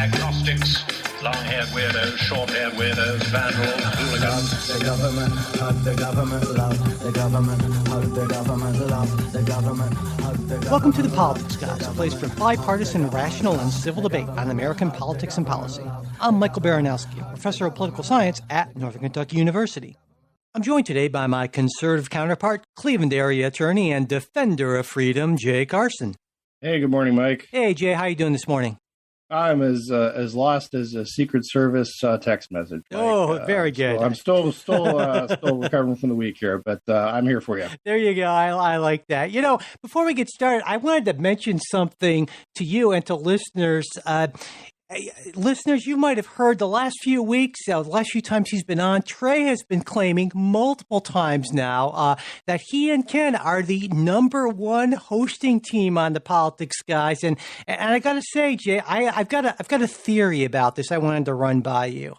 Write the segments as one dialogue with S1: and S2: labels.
S1: agnostics, long-haired weirdos, short-haired weirdos, vandals, hooligans.
S2: The government, hug the government, love the government, hug the government, love the government, hug the government.
S3: Welcome to The Politics Guys, a place for bipartisan, rational, and civil debate on American politics and policy. I'm Michael Baranowski, a professor of political science at Northern Kentucky University. I'm joined today by my conservative counterpart, Cleveland area attorney and defender of freedom, Jay Carson.
S4: Hey, good morning, Mike.
S3: Hey, Jay, how you doing this morning?
S4: I'm as lost as a Secret Service text message, Mike.
S3: Oh, very good.
S4: So I'm still recovering from the week here, but I'm here for you.
S3: There you go. I like that. You know, before we get started, I wanted to mention something to you and to listeners. Listeners, you might have heard the last few weeks, the last few times he's been on, Trey has been claiming multiple times now that he and Ken are the number one hosting team on the Politics Guys. And I got to say, Jay, I've got a theory about this I wanted to run by you.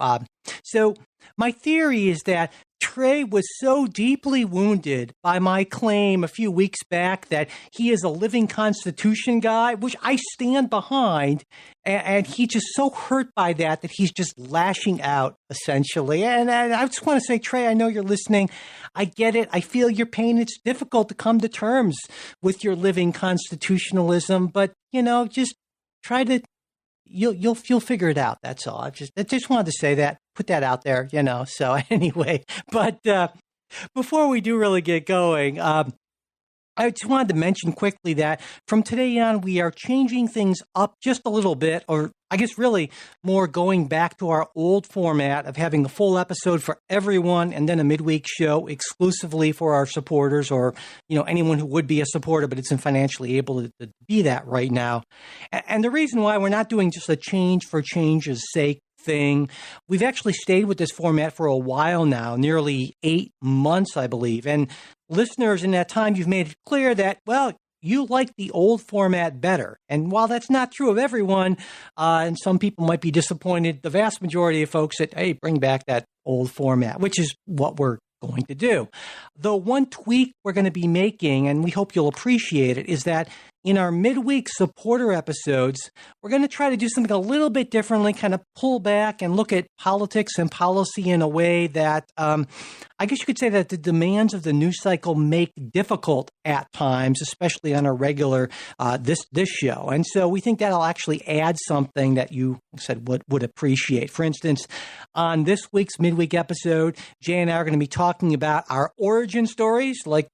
S3: So my theory is that Trey was so deeply wounded by my claim a few weeks back that he is a living Constitution guy, which I stand behind, and he's just so hurt by that he's just lashing out, essentially. And I just want to say, Trey, I know you're listening. I get it. I feel your pain. It's difficult to come to terms with your living constitutionalism, but, you know, just try to You'll figure it out. That's all. I just wanted to say that, put that out there, you know. So anyway, but before we do really get going, I just wanted to mention quickly that from today on, we are changing things up just a little bit, or I guess really more going back to our old format of having a full episode for everyone and then a midweek show exclusively for our supporters or, you know, anyone who would be a supporter but isn't financially able to be that right now. And the reason why we're not doing just a change for change's sake thing, we've actually stayed with this format for a while now, nearly 8 months, I believe. And listeners, in that time, you've made it clear that, well, you like the old format better. And while that's not true of everyone, and some people might be disappointed, the vast majority of folks said, hey, bring back that old format, which is what we're going to do. The one tweak we're going to be making, and we hope you'll appreciate it, is that in our midweek supporter episodes, we're going to try to do something a little bit differently, kind of pull back and look at politics and policy in a way that I guess you could say that the demands of the news cycle make difficult at times, especially on a regular this show. And so we think that'll actually add something that you said would appreciate. For instance, on this week's midweek episode, Jay and I are going to be talking about our origin stories. Like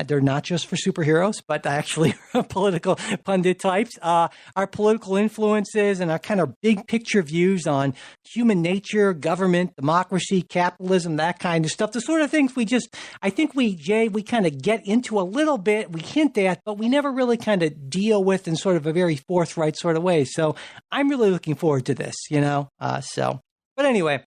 S3: they're not just for superheroes, but actually political pundit types, our political influences and our kind of big picture views on human nature, government, democracy, capitalism, that kind of stuff. The sort of things I think we kind of get into a little bit, we hint at, but we never really kind of deal with in sort of a very forthright sort of way. So I'm really looking forward to this, you know, but anyway.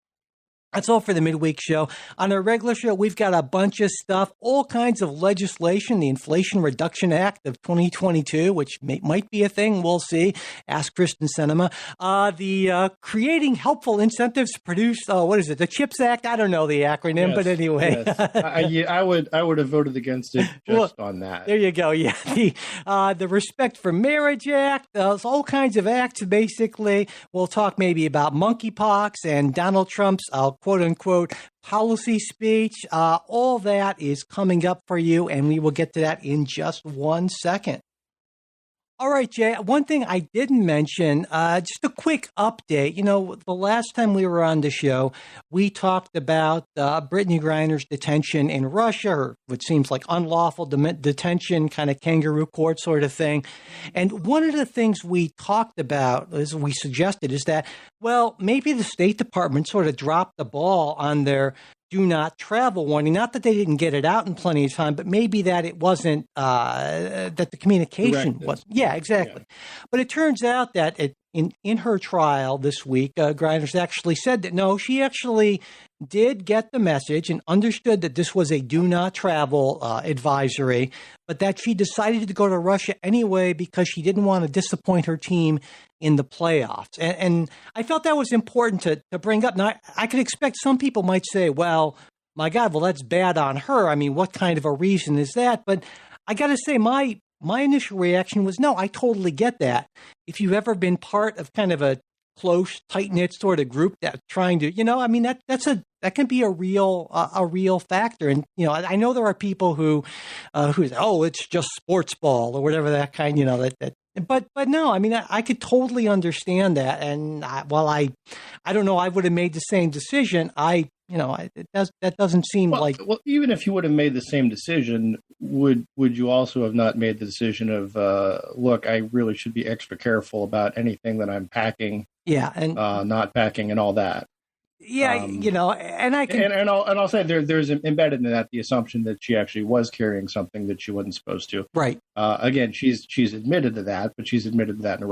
S3: That's all for the midweek show. On our regular show, we've got a bunch of stuff, all kinds of legislation, the Inflation Reduction Act of 2022, which might be a thing. We'll see. Ask Kristen Sinema. The creating helpful incentives to produce, the CHIPS Act? I don't know the acronym,
S4: Yes,
S3: but anyway.
S4: Yes. I would have voted against it just on that.
S3: There you go. Yeah. The Respect for Marriage Act, all kinds of acts, basically. We'll talk maybe about monkeypox and Donald Trump's quote unquote policy speech. All that is coming up for you, and we will get to that in just 1 second. All right, Jay, one thing I didn't mention, just a quick update. You know, the last time we were on the show, we talked about Brittany Griner's detention in Russia, or what seems like unlawful detention, kind of kangaroo court sort of thing. And one of the things we talked about, as we suggested, is that, well, maybe the State Department sort of dropped the ball on their do not travel warning. Not that they didn't get it out in plenty of time, but maybe that it wasn't, that the communication was. Yeah, exactly. Yeah. But it turns out that in her trial this week, Griner's actually said that, no, she actually did get the message and understood that this was a do not travel advisory, but that she decided to go to Russia anyway because she didn't want to disappoint her team in the playoffs. And I felt that was important to bring up. Now, I could expect some people might say, well, my God, well, that's bad on her. I mean, what kind of a reason is that? But I got to say, my initial reaction was, no, I totally get that. If you've ever been part of kind of a close, tight-knit sort of group that's trying to, I mean, that can be a real factor. And, I know there are people who say, oh, it's just sports ball or whatever that kind, but no, I mean, I could totally understand that. And while I don't know, I would have made the same decision. That doesn't seem like.
S4: Well, even if you would have made the same decision, would you also have not made the decision of, look, I really should be extra careful about anything that I'm packing,
S3: and
S4: not packing, and all that.
S3: Yeah, and I can,
S4: and I'll say there's embedded in that the assumption that she actually was carrying something that she wasn't supposed to.
S3: Right.
S4: Again, she's admitted to that, but she's admitted to that in a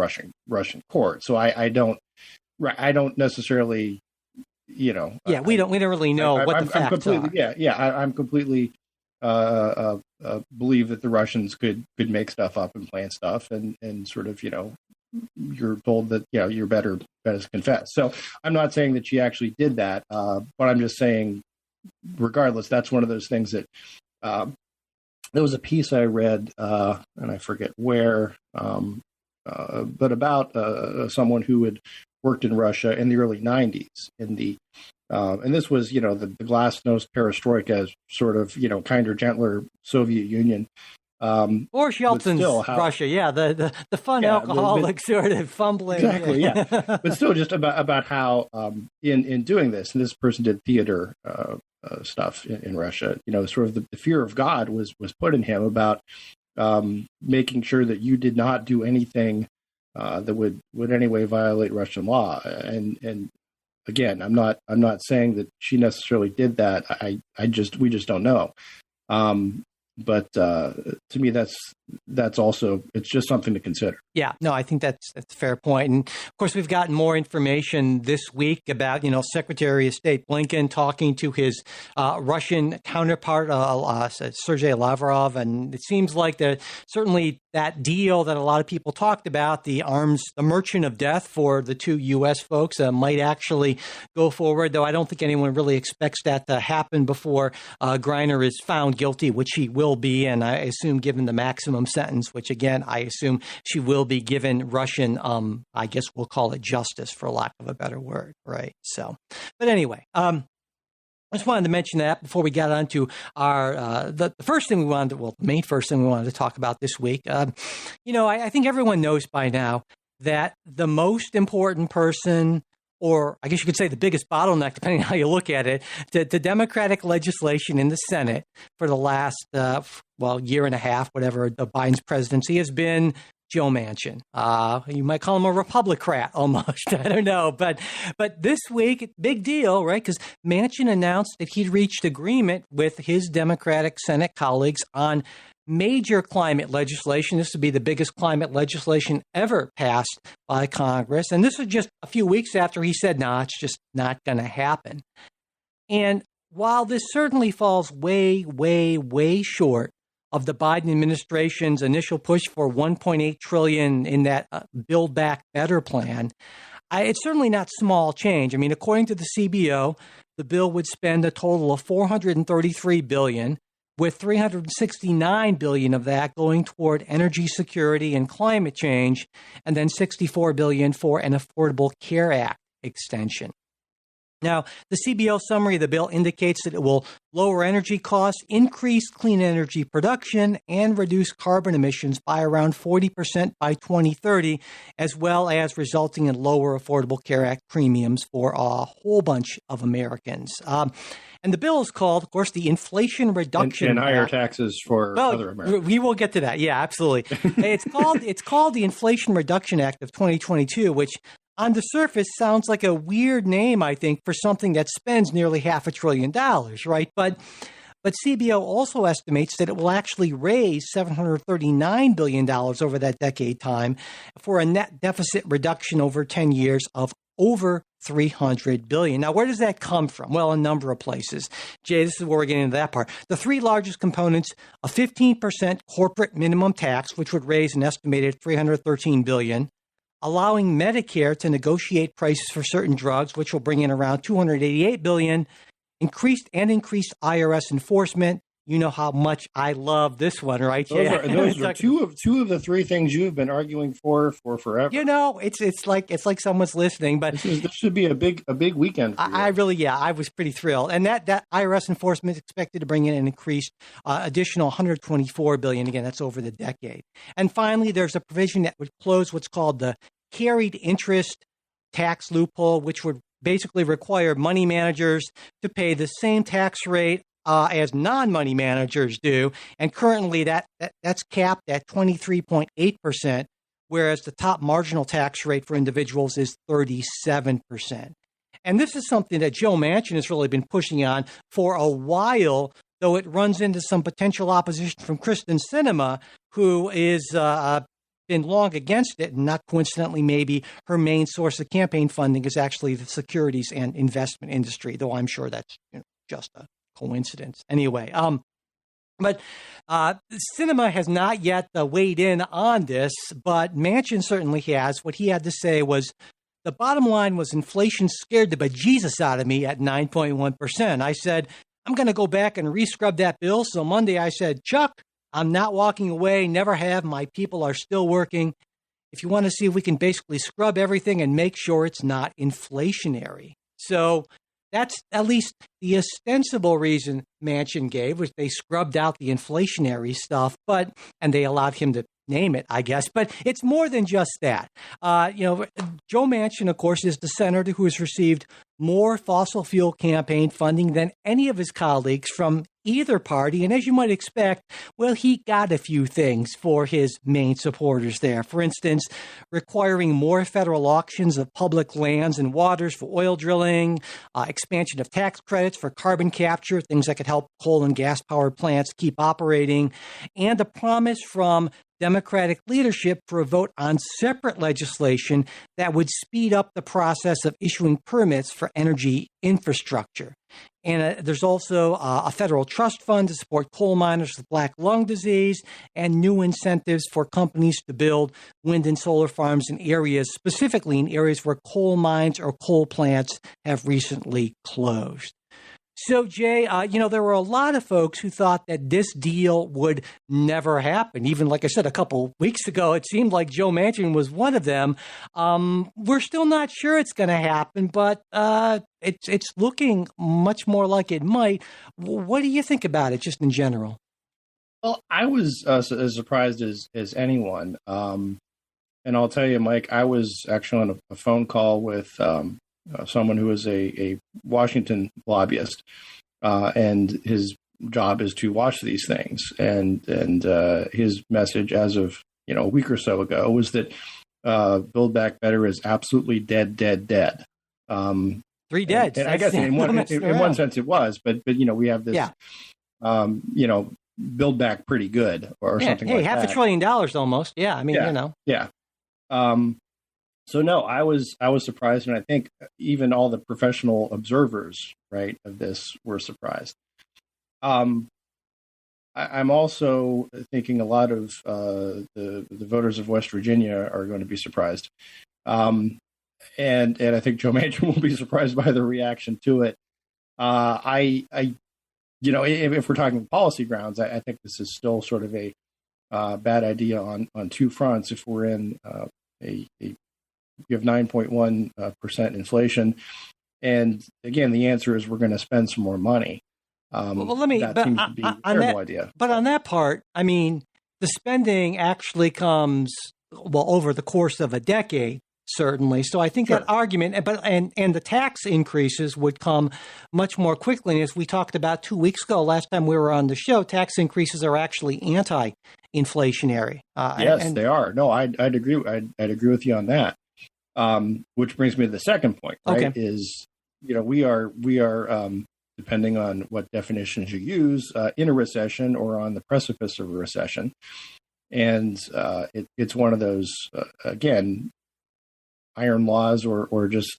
S4: Russian court. So I don't necessarily. We don't really know what the facts are. I'm completely believe that the Russians could make stuff up and plan stuff, and sort of you're told that you're better to confess. So I'm not saying that she actually did that, but I'm just saying, regardless, that's one of those things that there was a piece I read, and I forget where, but about someone who had worked in Russia in the early 90s and this was, the glasnost perestroika, sort of, kinder, gentler Soviet Union.
S3: Boris Yeltsin's Russia, the fun alcoholic sort of fumbling.
S4: Exactly, but still just about how in doing this, and this person did theater stuff in Russia, sort of the fear of God was put in him about making sure that you did not do anything that would in any way violate Russian law. And again, I'm not saying that she necessarily did that. We just don't know. But to me, that's also, it's just something to consider.
S3: Yeah, no, I think that's a fair point. And of course, we've gotten more information this week about, Secretary of State Blinken talking to his Russian counterpart, Sergei Lavrov. And it seems like certainly that deal that a lot of people talked about, the merchant of death for the two U.S. folks might actually go forward, though I don't think anyone really expects that to happen before Griner is found guilty, which he will be. And I assume given the maximum sentence, which again, I assume she will be given Russian, I guess we'll call it justice for lack of a better word. Right. So, but anyway, I just wanted to mention that before we got on to our, the first thing the main first thing we wanted to talk about this week. I think everyone knows by now that the most important person, or I guess you could say the biggest bottleneck, depending on how you look at it, to Democratic legislation in the Senate for the last, year and a half, whatever, of Biden's presidency has been Joe Manchin. You might call him a Republicrat almost. I don't know. But this week, big deal, right? Because Manchin announced that he'd reached agreement with his Democratic Senate colleagues on major climate legislation. This would be the biggest climate legislation ever passed by Congress. And this was just a few weeks after he said, no, it's just not going to happen. And while this certainly falls way, way, way short of the Biden administration's initial push for $1.8 trillion in that Build Back Better plan, it's certainly not small change. I mean, according to the CBO, the bill would spend a total of $433 billion, with $369 billion of that going toward energy security and climate change, and then $64 billion for an Affordable Care Act extension. Now, the CBO summary of the bill indicates that it will lower energy costs, increase clean energy production, and reduce carbon emissions by around 40% by 2030, as well as resulting in lower Affordable Care Act premiums for a whole bunch of Americans. And the bill is called, of course, the Inflation Reduction
S4: and higher
S3: Act.
S4: Taxes for other Americans.
S3: We will get to that. Yeah, absolutely. It's called the Inflation Reduction Act of 2022, which on the surface sounds like a weird name, I think, for something that spends nearly $500 billion, right? But CBO also estimates that it will actually raise $739 billion over that decade time for a net deficit reduction over 10 years of over $300 billion. Now, where does that come from? Well, a number of places. Jay, this is where we're getting into that part. The three largest components, a 15% corporate minimum tax, which would raise an estimated $313 billion, allowing Medicare to negotiate prices for certain drugs, which will bring in around $288 billion, increased IRS enforcement, You know how much I love this one, right?
S4: Those are two of the three things you've been arguing for forever.
S3: You know, it's like someone's listening, but
S4: this should be a big weekend for you.
S3: I was pretty thrilled. And that IRS enforcement is expected to bring in an increased additional $124 billion. Again, that's over the decade. And finally, there's a provision that would close what's called the carried interest tax loophole, which would basically require money managers to pay the same tax rate as non-money managers do. And currently that's capped at 23.8%, whereas the top marginal tax rate for individuals is 37%. And this is something that Joe Manchin has really been pushing on for a while, though it runs into some potential opposition from Kristen Sinema, who is been long against it, and not coincidentally, maybe her main source of campaign funding is actually the securities and investment industry, though I'm sure that's just a coincidence. Anyway, but Sinema has not yet weighed in on this, but Manchin certainly has. What he had to say was, the bottom line was inflation scared the bejesus out of me at 9.1%. I said, I'm going to go back and re-scrub that bill. So Monday I said, Chuck, I'm not walking away, never have. My people are still working. If you want to see if we can basically scrub everything and make sure it's not inflationary. So that's at least the ostensible reason Manchin gave, was they scrubbed out the inflationary stuff, and they allowed him to name it, I guess. But it's more than just that. Joe Manchin, of course, is the senator who has received more fossil fuel campaign funding than any of his colleagues from either party. And as you might expect, well, he got a few things for his main supporters there. For instance, requiring more federal auctions of public lands and waters for oil drilling, expansion of tax credits for carbon capture, things that could help coal and gas powered plants keep operating, and a promise from Democratic leadership for a vote on separate legislation that would speed up the process of issuing permits for energy infrastructure. And there's also a federal trust fund to support coal miners with black lung disease, and new incentives for companies to build wind and solar farms in areas, specifically in areas where coal mines or coal plants have recently closed. So, Jay, there were a lot of folks who thought that this deal would never happen. Even, like I said, a couple weeks ago, it seemed like Joe Manchin was one of them. We're still not sure it's going to happen, but it's looking much more like it might. What do you think about it, just in general?
S4: Well, I was as surprised as anyone. And I'll tell you, Mike, I was actually on a phone call with someone who is a Washington lobbyist, and his job is to watch these things. And his message as of a week or so ago was that Build Back Better is absolutely dead.
S3: Three dead.
S4: And I guess in one sense it was, but we have this, Build Back Pretty Good or something like that.
S3: Hey, $500 billion almost. Yeah, I mean,
S4: Yeah. So no, I was surprised, and I think even all the professional observers, right, of this were surprised. I'm also thinking a lot of the voters of West Virginia are going to be surprised, and I think Joe Manchin will be surprised by the reaction to it. If we're talking policy grounds, I think this is still sort of a bad idea on two fronts. If we're in you have 9.1% inflation, and again, the answer is we're going to spend some more money. That seems to be a terrible idea.
S3: But on that part, I mean, the spending actually comes over the course of a decade, certainly. So I think that argument, and the tax increases would come much more quickly. And as we talked about 2 weeks ago, last time we were on the show, tax increases are actually anti-inflationary.
S4: Yes, they are. No, I'd agree. I'd agree with you on that. Which brings me to the second point, right?
S3: Okay.
S4: Is we are depending on what definitions you use, in a recession or on the precipice of a recession, and it's one of those again iron laws or just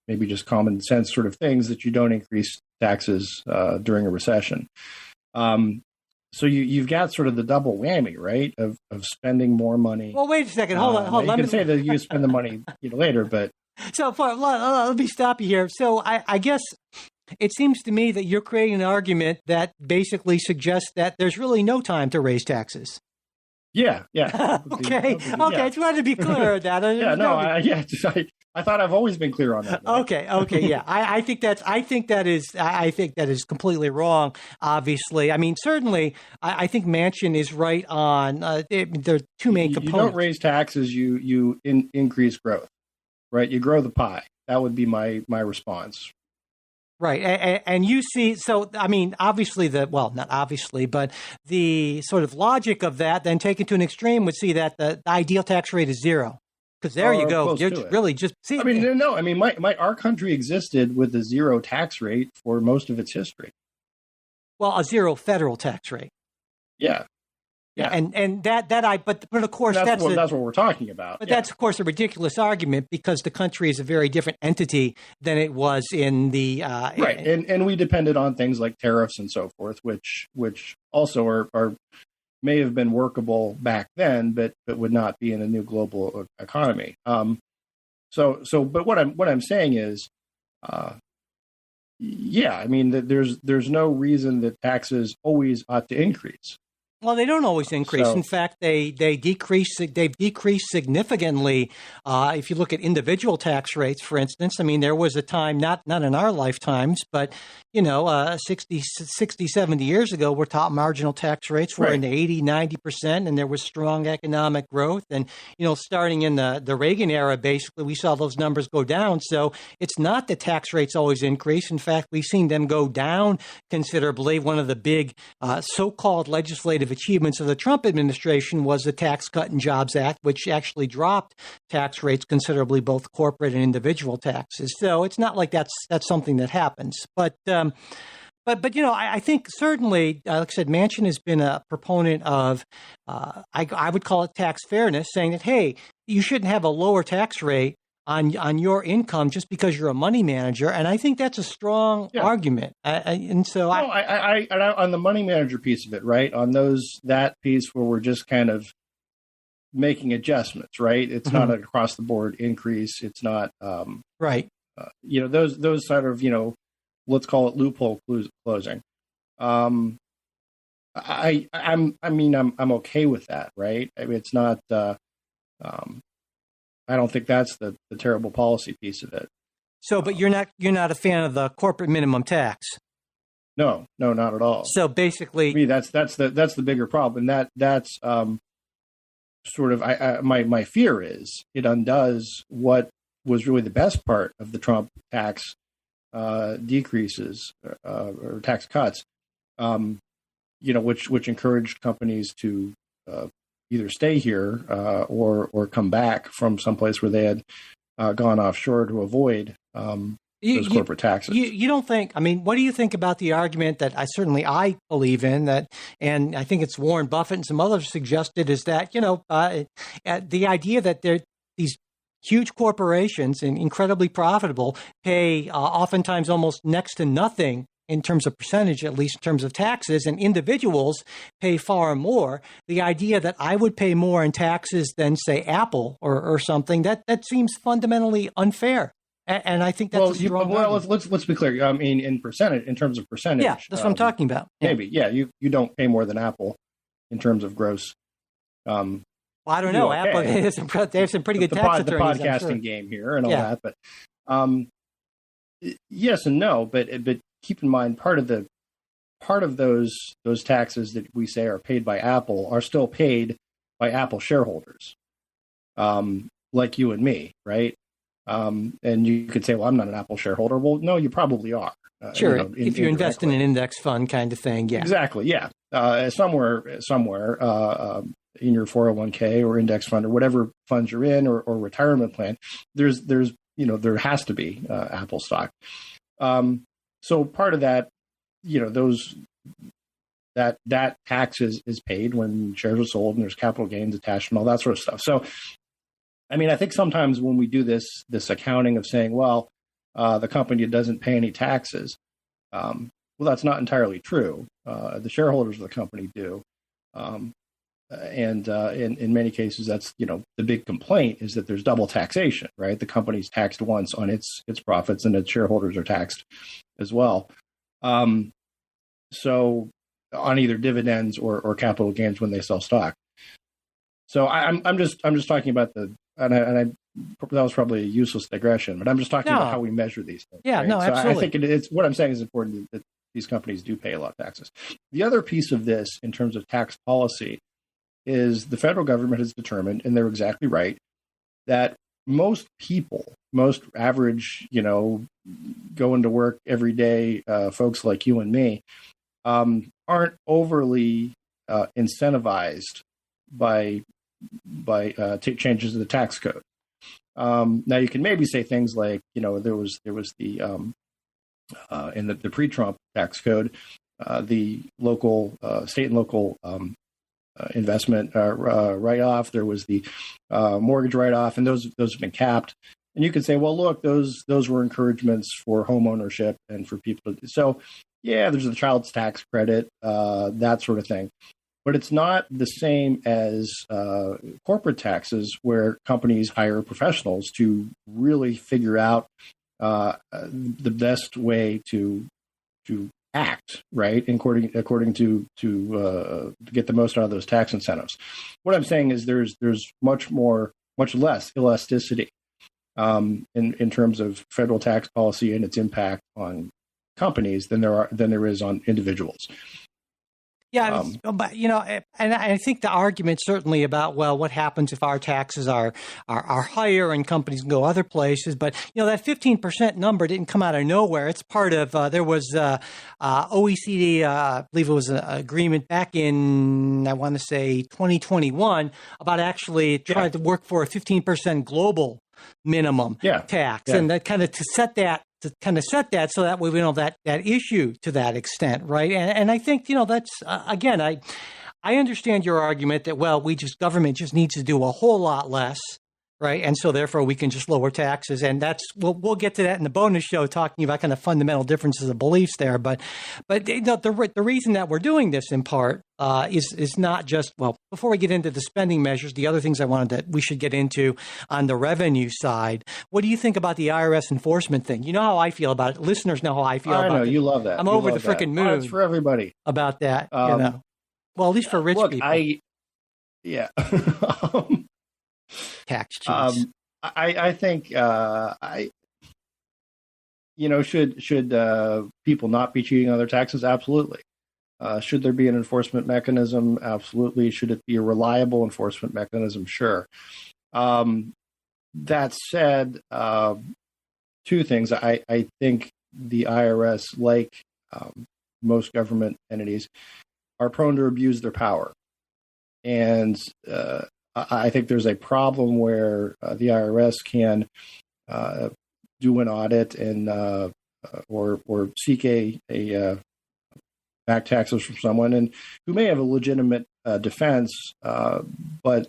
S4: maybe just common sense sort of things that you don't increase taxes during a recession. So you've got sort of the double whammy, right, of spending more money.
S3: Well, wait a second. Hold on.
S4: You can say that you spend the money later, but
S3: so let me stop you here. So I guess It seems to me that you're creating an argument that basically suggests that there's really no time to raise taxes.
S4: Yeah.
S3: Okay.
S4: Yeah.
S3: I just wanted to be clear on that.
S4: I thought I've always been clear on that. Right?
S3: Okay, yeah. I think that is completely wrong. Obviously, I mean, certainly, I think Manchin is right on. There are two main components.
S4: You don't raise taxes. You increase growth, right? You grow the pie. That would be my response.
S3: Right. And you see, so, I mean, obviously not obviously, but the sort of logic of that then taken to an extreme would see that the ideal tax rate is zero. Because there you go. You're really just see.
S4: I mean, no. I mean, our country existed with a zero tax rate for most of its history.
S3: Well, a zero federal tax rate.
S4: Yeah.
S3: But of course
S4: that's what we're talking about.
S3: But that's of course a ridiculous argument because the country is a very different entity than it was in the
S4: right. And we depended on things like tariffs and so forth, which also are may have been workable back then, but would not be in a new global economy. But what I'm saying is, I mean that there's no reason that taxes always ought to increase.
S3: Well, they don't always increase. In fact, they've decreased significantly. If you look at individual tax rates, for instance, I mean, there was a time, not in our lifetimes, but, 60, 70 years ago, where top marginal tax rates were in the 80, 90%, and there was strong economic growth. And, starting in the Reagan era, basically, we saw those numbers go down. So it's not that tax rates always increase. In fact, we've seen them go down considerably. One of the big so-called legislative achievements of the Trump administration was the Tax Cut and Jobs Act, which actually dropped tax rates considerably, both corporate and individual taxes. So it's not like that's something that happens. But I think certainly, like I said, Manchin has been a proponent of, I would call it tax fairness, saying that, hey, you shouldn't have a lower tax rate on your income just because you're a money manager, and I think that's a strong argument. On
S4: the money manager piece of it, right? On that piece where we're just kind of making adjustments, right? It's not an across the board increase. It's not
S3: right.
S4: Those sort of let's call it loophole closing. I'm okay with that, right? I mean, it's not. I don't think that's the terrible policy piece of it.
S3: So, but you're not a fan of the corporate minimum tax.
S4: No, not at all.
S3: So basically,
S4: to me, that's the bigger problem, and that's sort of my fear is it undoes what was really the best part of the Trump tax decreases or tax cuts, which encouraged companies to either stay here or come back from someplace where they had gone offshore to avoid those corporate taxes.
S3: You don't think? I mean, what do you think about the argument that I believe in that, and I think it's Warren Buffett and some others suggested is that the idea that these huge corporations and incredibly profitable pay oftentimes almost next to nothing in terms of percentage, at least in terms of taxes, and individuals pay far more. The idea that I would pay more in taxes than, say, Apple or something, that seems fundamentally unfair. And I think that's a strong argument.
S4: Let's be clear. I mean, in terms of percentage.
S3: Yeah, that's what I'm talking about. Yeah.
S4: Maybe, yeah. You don't pay more than Apple in terms of gross.
S3: Well, I don't know. Apple, they have some pretty good tax attorneys.
S4: The podcasting game here and all that, but yes and no. But keep in mind, part of those taxes that we say are paid by Apple are still paid by Apple shareholders, like you and me, right? And you could say, well, I'm not an Apple shareholder. Well, no, you probably are.
S3: Sure, if you invest in an index fund kind of thing, yeah. Exactly,
S4: yeah. Somewhere in your 401k or index fund or whatever funds you're in or retirement plan, there has to be Apple stock. So part of that, that tax is paid when shares are sold and there's capital gains attached and all that sort of stuff. So, I mean, I think sometimes when we do this accounting of saying, well, the company doesn't pay any taxes, well, that's not entirely true. The shareholders of the company do. and in many cases, that's the big complaint is that there's double taxation, right? The company's taxed once on its profits, and its shareholders are taxed as well. So on either dividends or capital gains when they sell stock. So I'm just talking about that was probably a useless digression, but I'm just talking about how we measure these things.
S3: Yeah,
S4: right?
S3: no, absolutely.
S4: So I think it's what I'm saying is important that these companies do pay a lot of taxes. The other piece of this in terms of tax policy is the federal government has determined, and they're exactly right, that most people, most average, going to work every day, folks like you and me, aren't overly incentivized by changes to the tax code. Now you can maybe say things like, there was the in the pre-Trump tax code, the local state and local investment write-off. There was the mortgage write-off, and those have been capped. And you could say, well, look, those were encouragements for home ownership and for people to. So yeah, there's the child's tax credit, that sort of thing. But it's not the same as corporate taxes, where companies hire professionals to really figure out the best way to act, right? According to get the most out of those tax incentives. What I'm saying is there's much less elasticity in terms of federal tax policy and its impact on companies than there is on individuals.
S3: Yeah, but and I think the argument certainly about, well, what happens if our taxes are higher and companies can go other places? But that 15% number didn't come out of nowhere. It's part of there was OECD, I believe it was an agreement back in, I want to say 2021, about actually trying to work for a 15% global minimum tax, and that kind of to set that so that way we don't have that issue to that extent, right? And I think that's again, I understand your argument that, well, government just needs to do a whole lot less, right? And so therefore we can just lower taxes, and we'll get to that in the bonus show, talking about kind of fundamental differences of beliefs there. But the reason that we're doing this in part is not just, well, before we get into the spending measures, the other things we should get into on the revenue side. What do you think about the IRS enforcement thing? You know how I feel about it. Listeners know how I feel about it. I know,
S4: you love that.
S3: I'm over the freaking moon.
S4: It's for everybody.
S3: About that, Well, at least for rich people. Tax cheats.
S4: I think should people not be cheating on their taxes? Absolutely. Should there be an enforcement mechanism? Absolutely. Should it be a reliable enforcement mechanism? Sure. That said, two things. I think the IRS, like most government entities, are prone to abuse their power. And I think there's a problem where the IRS can do an audit and or seek a back taxes from someone and who may have a legitimate defense, but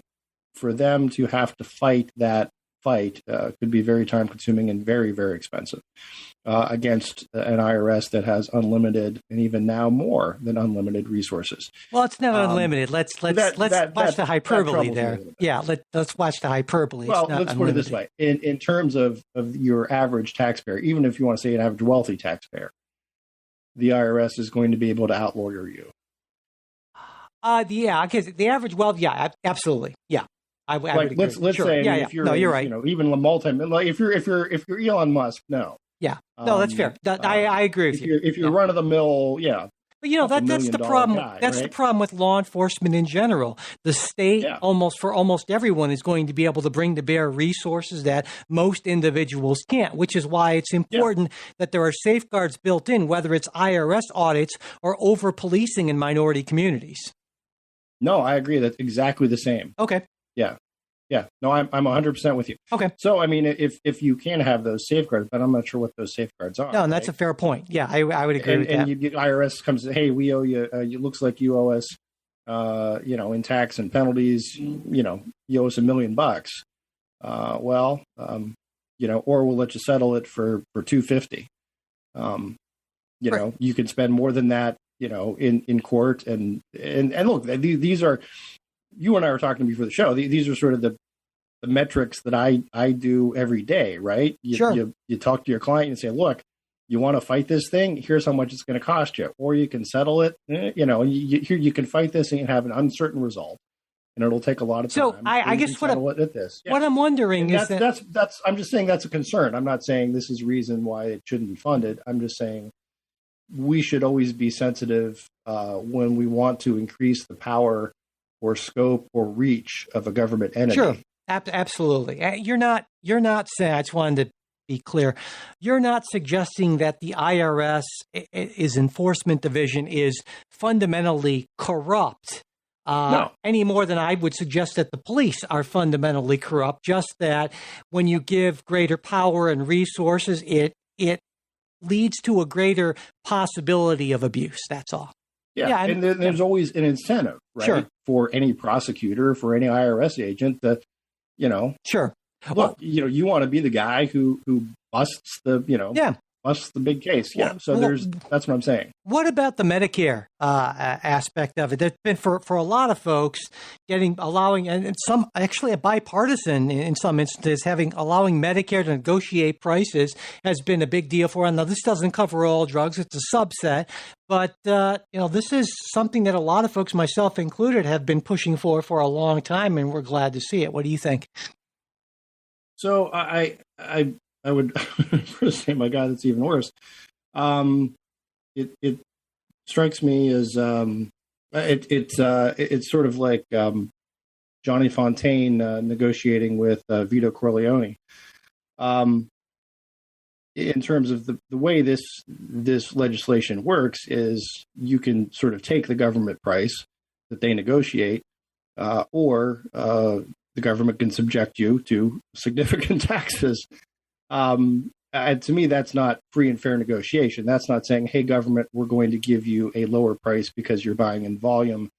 S4: for them to have to fight that fight could be very time consuming and very, very expensive against an IRS that has unlimited and even now more than unlimited resources.
S3: Well, it's not unlimited. Let's watch the hyperbole there. Yeah, let's watch the hyperbole.
S4: Well, let's put it this way. In terms of your average taxpayer, even if you want to say an average wealthy taxpayer, the IRS is going to be able to outlawyer you.
S3: Because the average wealth, absolutely, I would agree.
S4: Let's say if you're
S3: you're right.
S4: Even if you're Elon Musk, no.
S3: Yeah, no, that's fair. I agree with you.
S4: If you're run of the mill,
S3: But that's the problem. That's the problem with law enforcement in general. The state, for almost everyone, is going to be able to bring to bear resources that most individuals can't, which is why it's important that there are safeguards built in, whether it's IRS audits or over-policing in minority communities.
S4: No, I agree. That's exactly the same.
S3: Okay.
S4: Yeah. No, I'm 100% with you.
S3: Okay.
S4: So, I mean, if you can have those safeguards, but I'm not sure what those safeguards are.
S3: No, and that's a fair point. Yeah, I would agree with that.
S4: And IRS comes, hey, we owe you. It looks like you owe us, in tax and penalties. You owe us $1 million. Or we'll let you settle it for $250. You can spend more than that. In court and look, these are. you and I were talking before the show. These are sort of the metrics that I do every day, right?
S3: Sure.
S4: You talk to your client and say, look, you want to fight this thing? Here's how much it's going to cost you. Or you can settle it, you can fight this and have an uncertain result. And it'll take a lot of time.
S3: So I guess what I'm wondering is
S4: that's I'm just saying that's a concern. I'm not saying this is reason why it shouldn't be funded. I'm just saying we should always be sensitive when we want to increase the power or scope or reach of a government entity.
S3: Sure, absolutely. You're not saying. I just wanted to be clear. You're not suggesting that the IRS, is enforcement division, is fundamentally corrupt.
S4: No.
S3: Any more than I would suggest that the police are fundamentally corrupt, just that when you give greater power and resources, it leads to a greater possibility of abuse. That's all.
S4: Yeah, and there's always an incentive, right,
S3: sure,
S4: for any prosecutor, for any IRS agent that,
S3: sure.
S4: Look, you want to be the guy who busts busts the big case. Yeah. So that's what I'm saying.
S3: What about the Medicare aspect of it? There's been for a lot of folks allowing, and some actually a bipartisan in some instances, allowing Medicare to negotiate prices has been a big deal for them. Now, this doesn't cover all drugs; it's a subset. But this is something that a lot of folks, myself included, have been pushing for a long time, and we're glad to see it. What do you think?
S4: So I would first say, my God, it's even worse. It strikes me as it's sort of like Johnny Fontaine negotiating with Vito Corleone. In terms of the way this legislation works, is you can sort of take the government price that they negotiate, or the government can subject you to significant taxes. To me, that's not free and fair negotiation. That's not saying, hey, government, we're going to give you a lower price because you're buying in volume.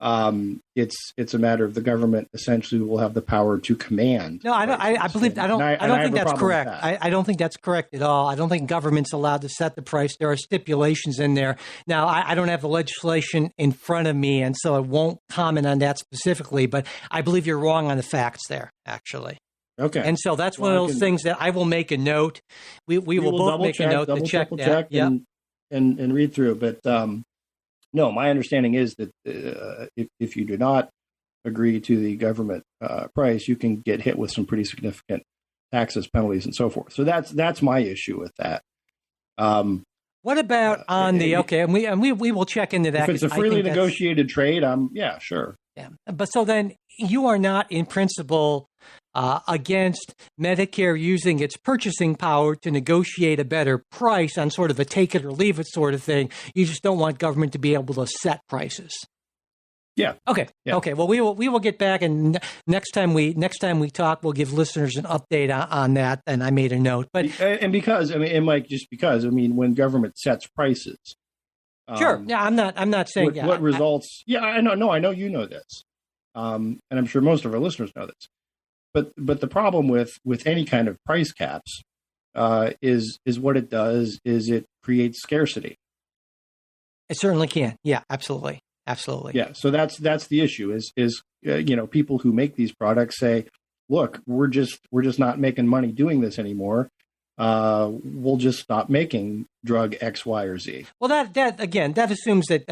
S4: It's a matter of the government essentially will have the power to command.
S3: No, I don't think that's correct. I don't think that's correct at all. I don't think government's allowed to set the price. There are stipulations in there. Now, I don't have the legislation in front of me, and so I won't comment on that specifically, but I believe you're wrong on the facts there, actually.
S4: Okay.
S3: And so that's one of those things that I will make a note. We will both make a note to check that. Yep.
S4: And read through. But no, my understanding is that if you do not agree to the government price, you can get hit with some pretty significant taxes, penalties, and so forth. So that's my issue with that.
S3: What about on the and we will check into that.
S4: If it's a freely negotiated trade, sure.
S3: Yeah, but so then you are not in principle against Medicare using its purchasing power to negotiate a better price on sort of a take it or leave it sort of thing. You just don't want government to be able to set prices.
S4: Yeah.
S3: Okay.
S4: Yeah.
S3: Okay. Well, we will get back, and next time we talk, we'll give listeners an update on that. And I made a note, but when government sets prices. Sure. Yeah. I'm not saying
S4: what results. I know. No, I know you know this, and I'm sure most of our listeners know this. But the problem with any kind of price caps is what it does is it creates scarcity.
S3: It certainly can. Yeah, absolutely.
S4: Yeah. So that's the issue is people who make these products say, look, we're just not making money doing this anymore. We'll just stop making drug X, Y, or Z.
S3: Well, that assumes that,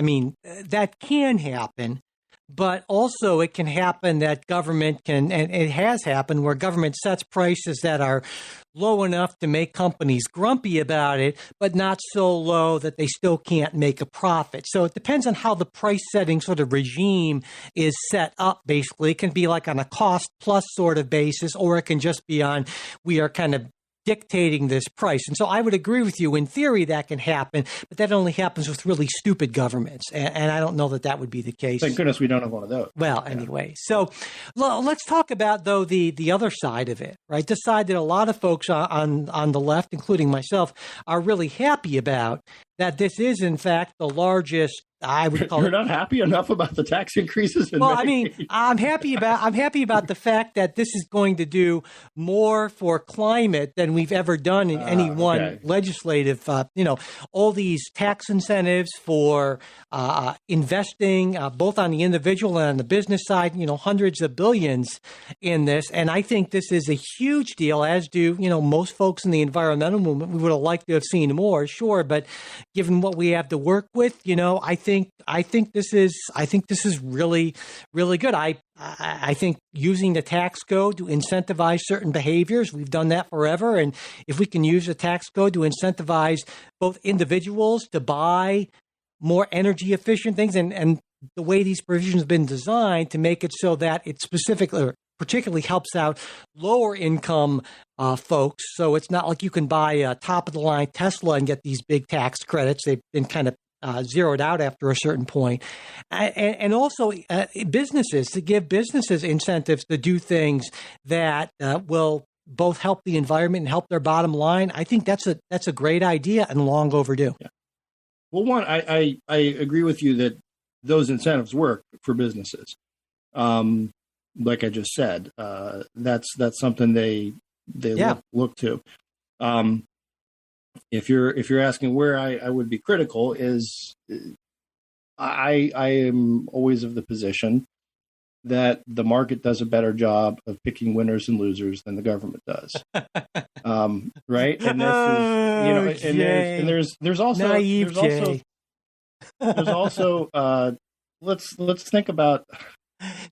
S3: that can happen. But also it can happen that government can, and it has happened, where government sets prices that are low enough to make companies grumpy about it, but not so low that they still can't make a profit. So it depends on how the price setting sort of regime is set up, basically. It can be like on a cost plus sort of basis, or it can just be on, we are kind of dictating this price. And so I would agree with you. In theory, that can happen, but that only happens with really stupid governments. And I don't know that would be the case.
S4: Thank goodness we don't have one of those.
S3: Well, anyway, so let's talk about, though, the other side of it, right? The side that a lot of folks on the left, including myself, are really happy about. that this is, in fact, the largest, I would call
S4: You're
S3: it.
S4: not happy enough about the tax increases?
S3: Well, I mean, I'm happy about the fact that this is going to do more for climate than we've ever done in any one legislative. All these tax incentives for investing, both on the individual and on the business side. Hundreds of billions in this, and I think this is a huge deal. As do most folks in the environmental movement. We would have liked to have seen more, sure, but given what we have to work with, I think this is really, really good. I think using the tax code to incentivize certain behaviors, we've done that forever. And if we can use the tax code to incentivize both individuals to buy more energy efficient things, and the way these provisions have been designed to make it so that it specifically or particularly helps out lower income folks. So it's not like you can buy a top of the line Tesla and get these big tax credits. They've been kind of zeroed out after a certain point. And also businesses, to give businesses incentives to do things that will both help the environment and help their bottom line. I think that's a great idea and long overdue. Yeah.
S4: Well, one, I agree with you that those incentives work for businesses. Like I just said, that's something they look to. If you're asking where I would be critical is, I am always of the position that the market does a better job of picking winners and losers than the government does. Right? And this is, there's also
S3: naive Jay.
S4: There's also let's think about.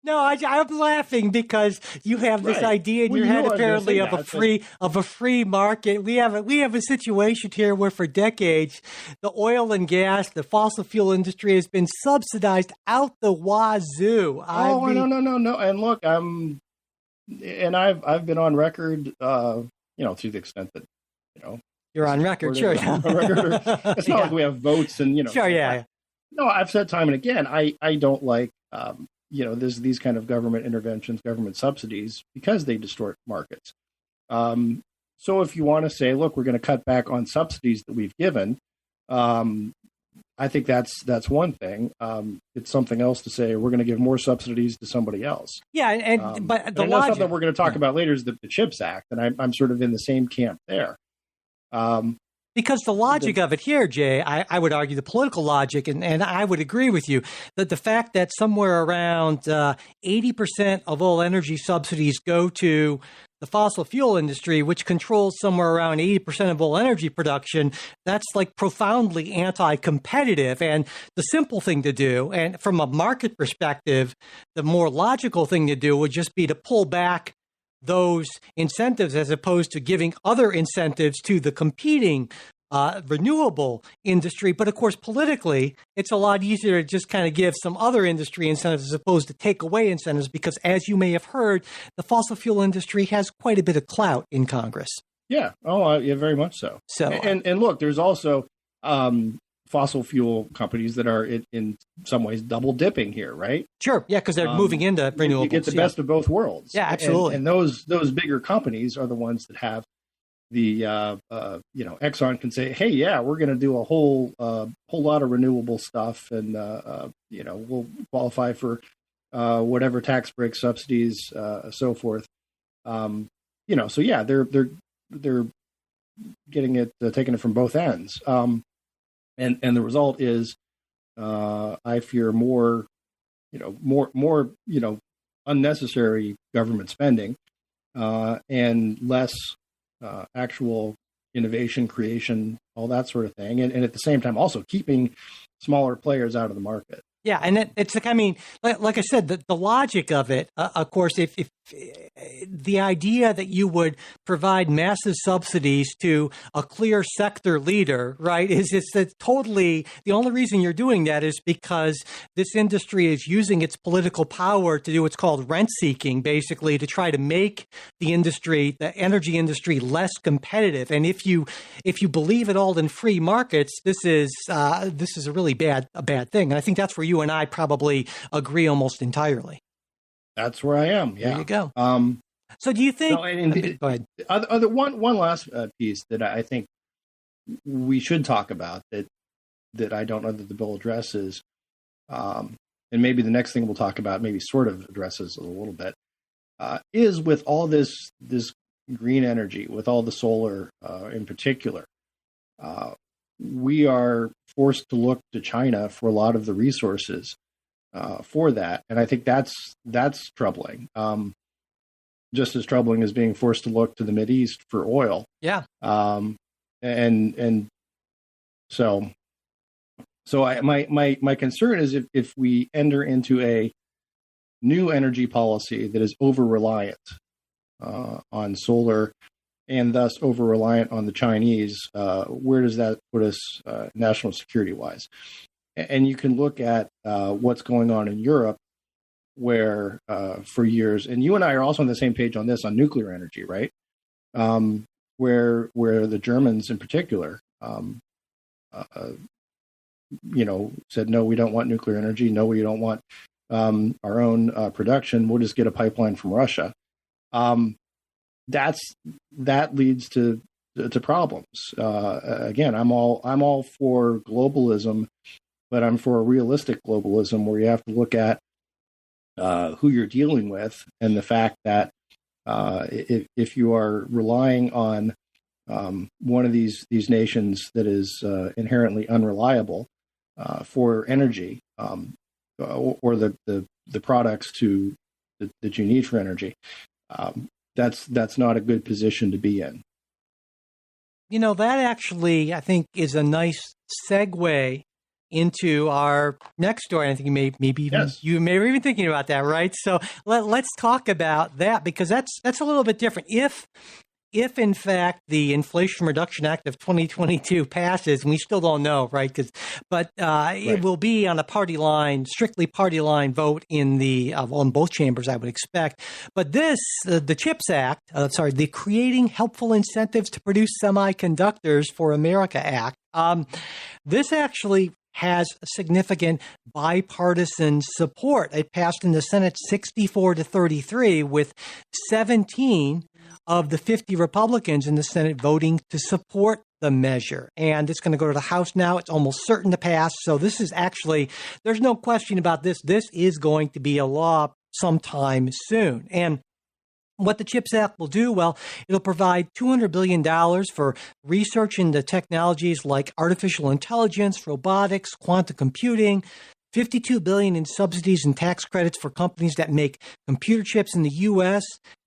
S3: No, I'm laughing because you have this idea in your head apparently of a free market. We have a situation here where for decades the oil and gas, the fossil fuel industry has been subsidized out the wazoo.
S4: No. And look, I've been on record, to the extent that
S3: you're on record. Sure,
S4: it's not like we have votes and
S3: Sure, yeah.
S4: No, I've said time and again, I don't like. There's these kind of government interventions, government subsidies, because they distort markets. So if you want to say, look, we're going to cut back on subsidies that we've given, I think that's one thing. It's something else to say we're going to give more subsidies to somebody else.
S3: Yeah, but the
S4: logic something we're going to talk about later is the CHIPS Act, and I'm sort of in the same camp there.
S3: Because the logic of it here, Jay, I would argue the political logic, and I would agree with you, that the fact that somewhere around 80% of all energy subsidies go to the fossil fuel industry, which controls somewhere around 80% of all energy production, that's like profoundly anti-competitive. And the simple thing to do, and from a market perspective, the more logical thing to do would just be to pull back those incentives as opposed to giving other incentives to the competing renewable industry. But of course, politically, it's a lot easier to just kind of give some other industry incentives as opposed to take away incentives, because as you may have heard, the fossil fuel industry has quite a bit of clout in Congress.
S4: Yeah. Oh, yeah, very much so.
S3: So,
S4: and look, there's also fossil fuel companies that are in some ways double dipping here, right?
S3: Sure. Yeah, because they're moving into renewables.
S4: You get the best of both worlds.
S3: Yeah, absolutely.
S4: And those bigger companies are the ones that have the Exxon can say, hey, yeah, we're going to do a whole lot of renewable stuff, and we'll qualify for whatever tax break, subsidies, so forth. So yeah, they're getting it, taking it from both ends. And the result is, I fear more unnecessary government spending, and less actual innovation, creation, all that sort of thing, and at the same time also keeping smaller players out of the market.
S3: Yeah, and it's like, I mean, like I said, the logic of it, of course, if the idea that you would provide massive subsidies to a clear sector leader, right, is that totally, the only reason you're doing that is because this industry is using its political power to do what's called rent seeking, basically, to try to make the industry, the energy industry, less competitive. And if you believe at all in free markets, this is a really bad thing. And I think that's where you and I probably agree almost entirely.
S4: That's where I am. Yeah.
S3: There you go. So do you think? Go ahead.
S4: One last piece that I think we should talk about that that I don't know that the bill addresses, and maybe the next thing we'll talk about maybe sort of addresses a little bit, is with all this green energy, with all the solar in particular, we are forced to look to China for a lot of the resources for that, and I think that's troubling. Just as troubling as being forced to look to the Mideast for oil.
S3: Yeah.
S4: And so my concern is if we enter into a new energy policy that is over reliant on solar and thus over reliant on the Chinese, where does that put us national security wise? And you can look at what's going on in Europe, where for years, and you and I are also on the same page on this, on nuclear energy, right? Where the Germans in particular, said, no, we don't want nuclear energy. No, we don't want our own production. We'll just get a pipeline from Russia. That leads to problems. Again, I'm all for globalism, but I'm for a realistic globalism where you have to look at who you're dealing with, and the fact that if you are relying on one of these nations that is inherently unreliable for energy, or the products that you need for energy, that's not a good position to be in.
S3: That actually, I think, is a nice segue into our next story. I think you may be even thinking about that, right? So let's talk about that, because that's a little bit different. If in fact the Inflation Reduction Act of 2022 passes, and we still don't know, right? But it will be on a strictly party line vote in in both chambers, I would expect. But this, the CHIPS Act, the Creating Helpful Incentives to Produce Semiconductors for America Act, this actually has significant bipartisan support. It passed in the Senate 64-33, with 17 of the 50 Republicans in the Senate voting to support the measure. And it's going to go to the House now. It's almost certain to pass. So this is actually, there's no question about this. This is going to be a law sometime soon. And what the CHIPS Act will do, well, it'll provide $200 billion for research into technologies like artificial intelligence, robotics, quantum computing, $52 billion in subsidies and tax credits for companies that make computer chips in the U.S.,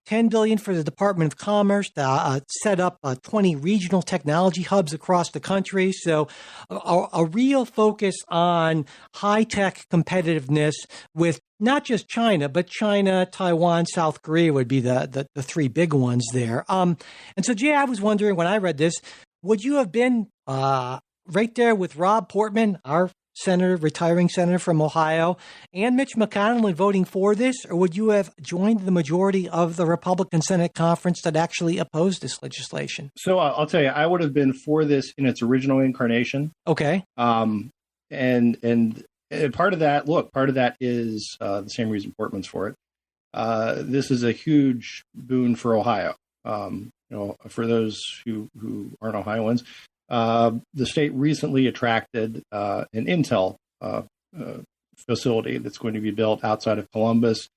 S3: $10 billion for the Department of Commerce to set up 20 regional technology hubs across the country. So a real focus on high-tech competitiveness with not just China, but China, Taiwan, South Korea would be the three big ones there. And so, Jay, I was wondering when I read this, would you have been right there with Rob Portman, our retiring senator from Ohio, and Mitch McConnell in voting for this, or would you have joined the majority of the Republican Senate conference that actually opposed this legislation? So
S4: I'll tell you, I would have been for this in its original incarnation.
S3: Okay.
S4: And part of that is the same reason Portman's for it. This is a huge boon for Ohio. For those who aren't Ohioans, the state recently attracted an Intel facility that's going to be built outside of Columbus.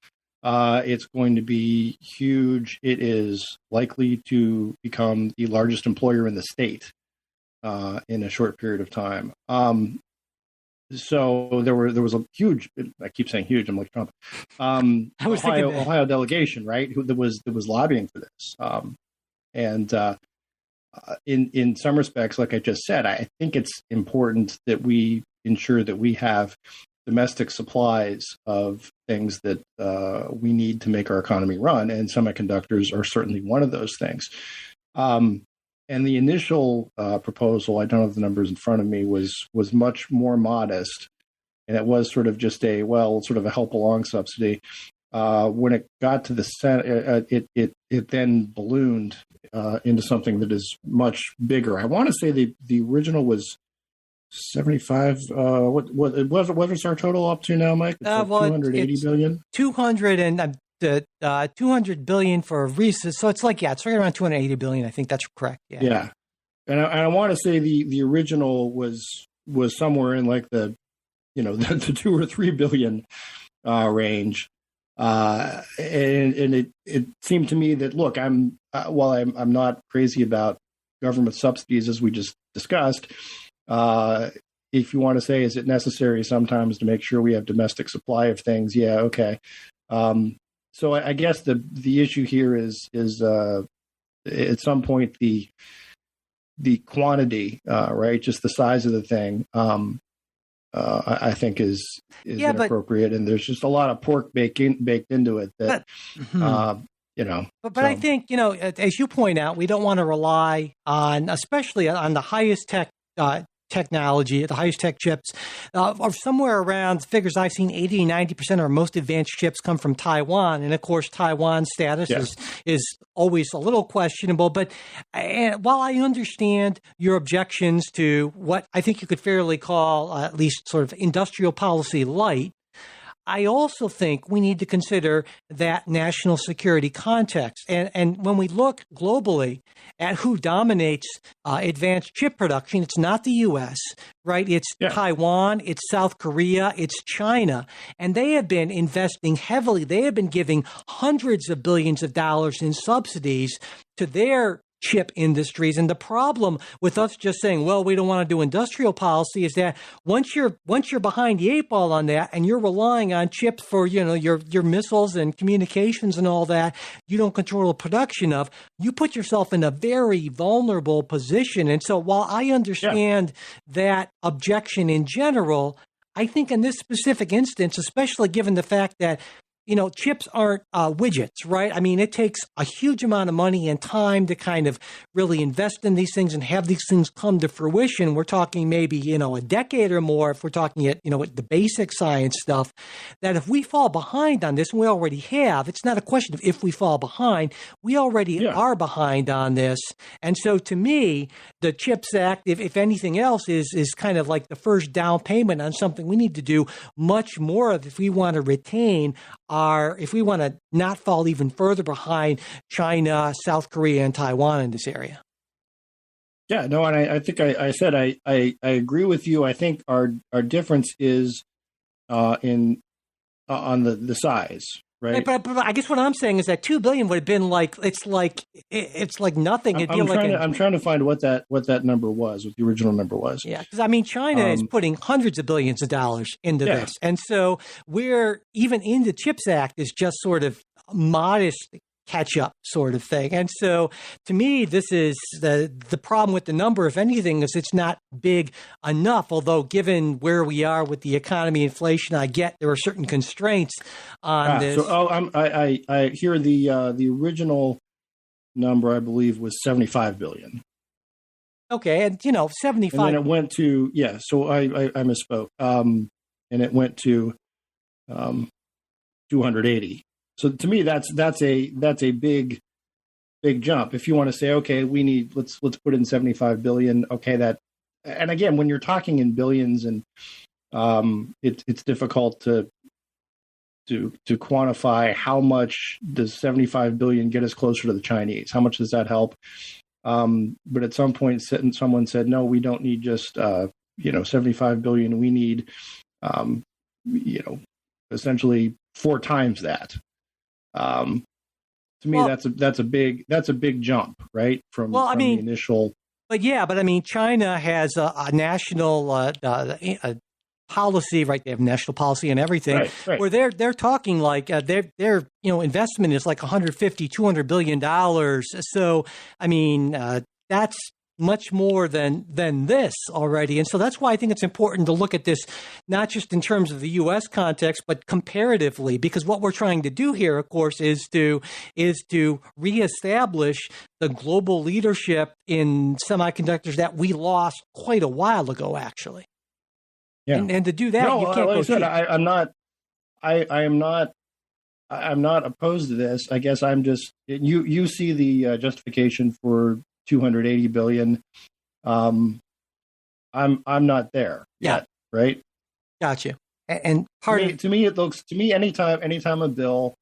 S4: It's going to be huge. It is likely to become the largest employer in the state in a short period of time. So there was a huge, I keep saying huge, I'm like Trump, Ohio delegation, right, that was lobbying for this. In some respects, like I just said, I think it's important that we ensure that we have domestic supplies of things that we need to make our economy run, and semiconductors are certainly one of those things. And the initial proposal, I don't have the numbers in front of me, was much more modest, and it was sort of just a help along subsidy. When it got to the Senate, it then ballooned into something that is much bigger. I want to say the original was 75. What was our total up to now, Mike? It's like 280 billion. 200 billion for research. So it's like, it's right around 280 billion. I think that's correct. Yeah. And I want to say the original was was somewhere in like the, the 2 or 3 billion range. And it seemed to me that, look, while I'm not crazy about government subsidies, as we just discussed, if you want to say, is it necessary sometimes to make sure we have domestic supply of things? Yeah, okay. So I guess the issue here is at some point the quantity, right? Just the size of the thing. I think is inappropriate, and there's just a lot of pork baked into it that,
S3: But I think, as you point out, we don't want to rely on, especially on the highest tech technology, the highest tech chips, or somewhere around, figures I've seen, 80, 90% of our most advanced chips come from Taiwan. And of course, Taiwan's status is always a little questionable. But while I understand your objections to what I think you could fairly call at least sort of industrial policy light, I also think we need to consider that national security context. And when we look globally at who dominates advanced chip production, it's not the U.S., right? It's Taiwan, it's South Korea, it's China. And they have been investing heavily. They have been giving hundreds of billions of dollars in subsidies to their chip industries. And the problem with us just saying, well, we don't want to do industrial policy is that once you're behind the eight ball on that and you're relying on chips for, your missiles and communications and all that, you don't control the production of, you put yourself in a very vulnerable position. And so while I understand that objection in general, I think in this specific instance, especially given the fact that chips aren't widgets, right? I mean, it takes a huge amount of money and time to kind of really invest in these things and have these things come to fruition. We're talking maybe, a decade or more if we're talking at, the basic science stuff, that if we fall behind on this, and we already have, it's not a question of if we fall behind, we already are behind on this. And so to me, the CHIPS Act, if anything else, is kind of like the first down payment on something we need to do much more of if we want to retain if we want to not fall even further behind China, South Korea, and Taiwan in this area.
S4: Yeah, no, and I think I said I agree with you. I think our difference is on the size, right?
S3: But I guess what I'm saying is that $2 billion would have been it's like nothing.
S4: I'm trying to find what that number was, what the original number was.
S3: Yeah, because I mean, China is putting hundreds of billions of dollars into this, and so we're even in the CHIPS Act is just sort of modest catch-up sort of thing. And so to me, this is the problem with the number, if anything, is it's not big enough, although given where we are with the economy, inflation, I get there are certain constraints on this.
S4: So I hear the original number, I believe, was 75 billion.
S3: Okay, and 75.
S4: And then it went to, so I misspoke. And it went to 280. So to me, that's a big jump. If you want to say, okay, let's put in 75 billion. Okay, and again, when you're talking in billions, and it's difficult to quantify how much does 75 billion get us closer to the Chinese? How much does that help? But at some point, someone said, no, we don't need just 75 billion. We need essentially 4 times that. To me, that's a big jump, right? From the initial.
S3: But I mean, China has a national policy, right? They have national policy and everything, right. Where they're talking like their investment is like $150-200 billion. So I mean, that's much more than this already. And so that's why I think it's important to look at this, not just in terms of the U.S. context, but comparatively, because what we're trying to do here, of course, is to reestablish the global leadership in semiconductors that we lost quite a while ago, actually. Yeah. And to do that, you can't go cheap.
S4: I'm not opposed to this. I guess I'm just, you see the justification for 280 billion. I'm not there yet, right?
S3: Gotcha. And
S4: to me, it looks to me anytime a bill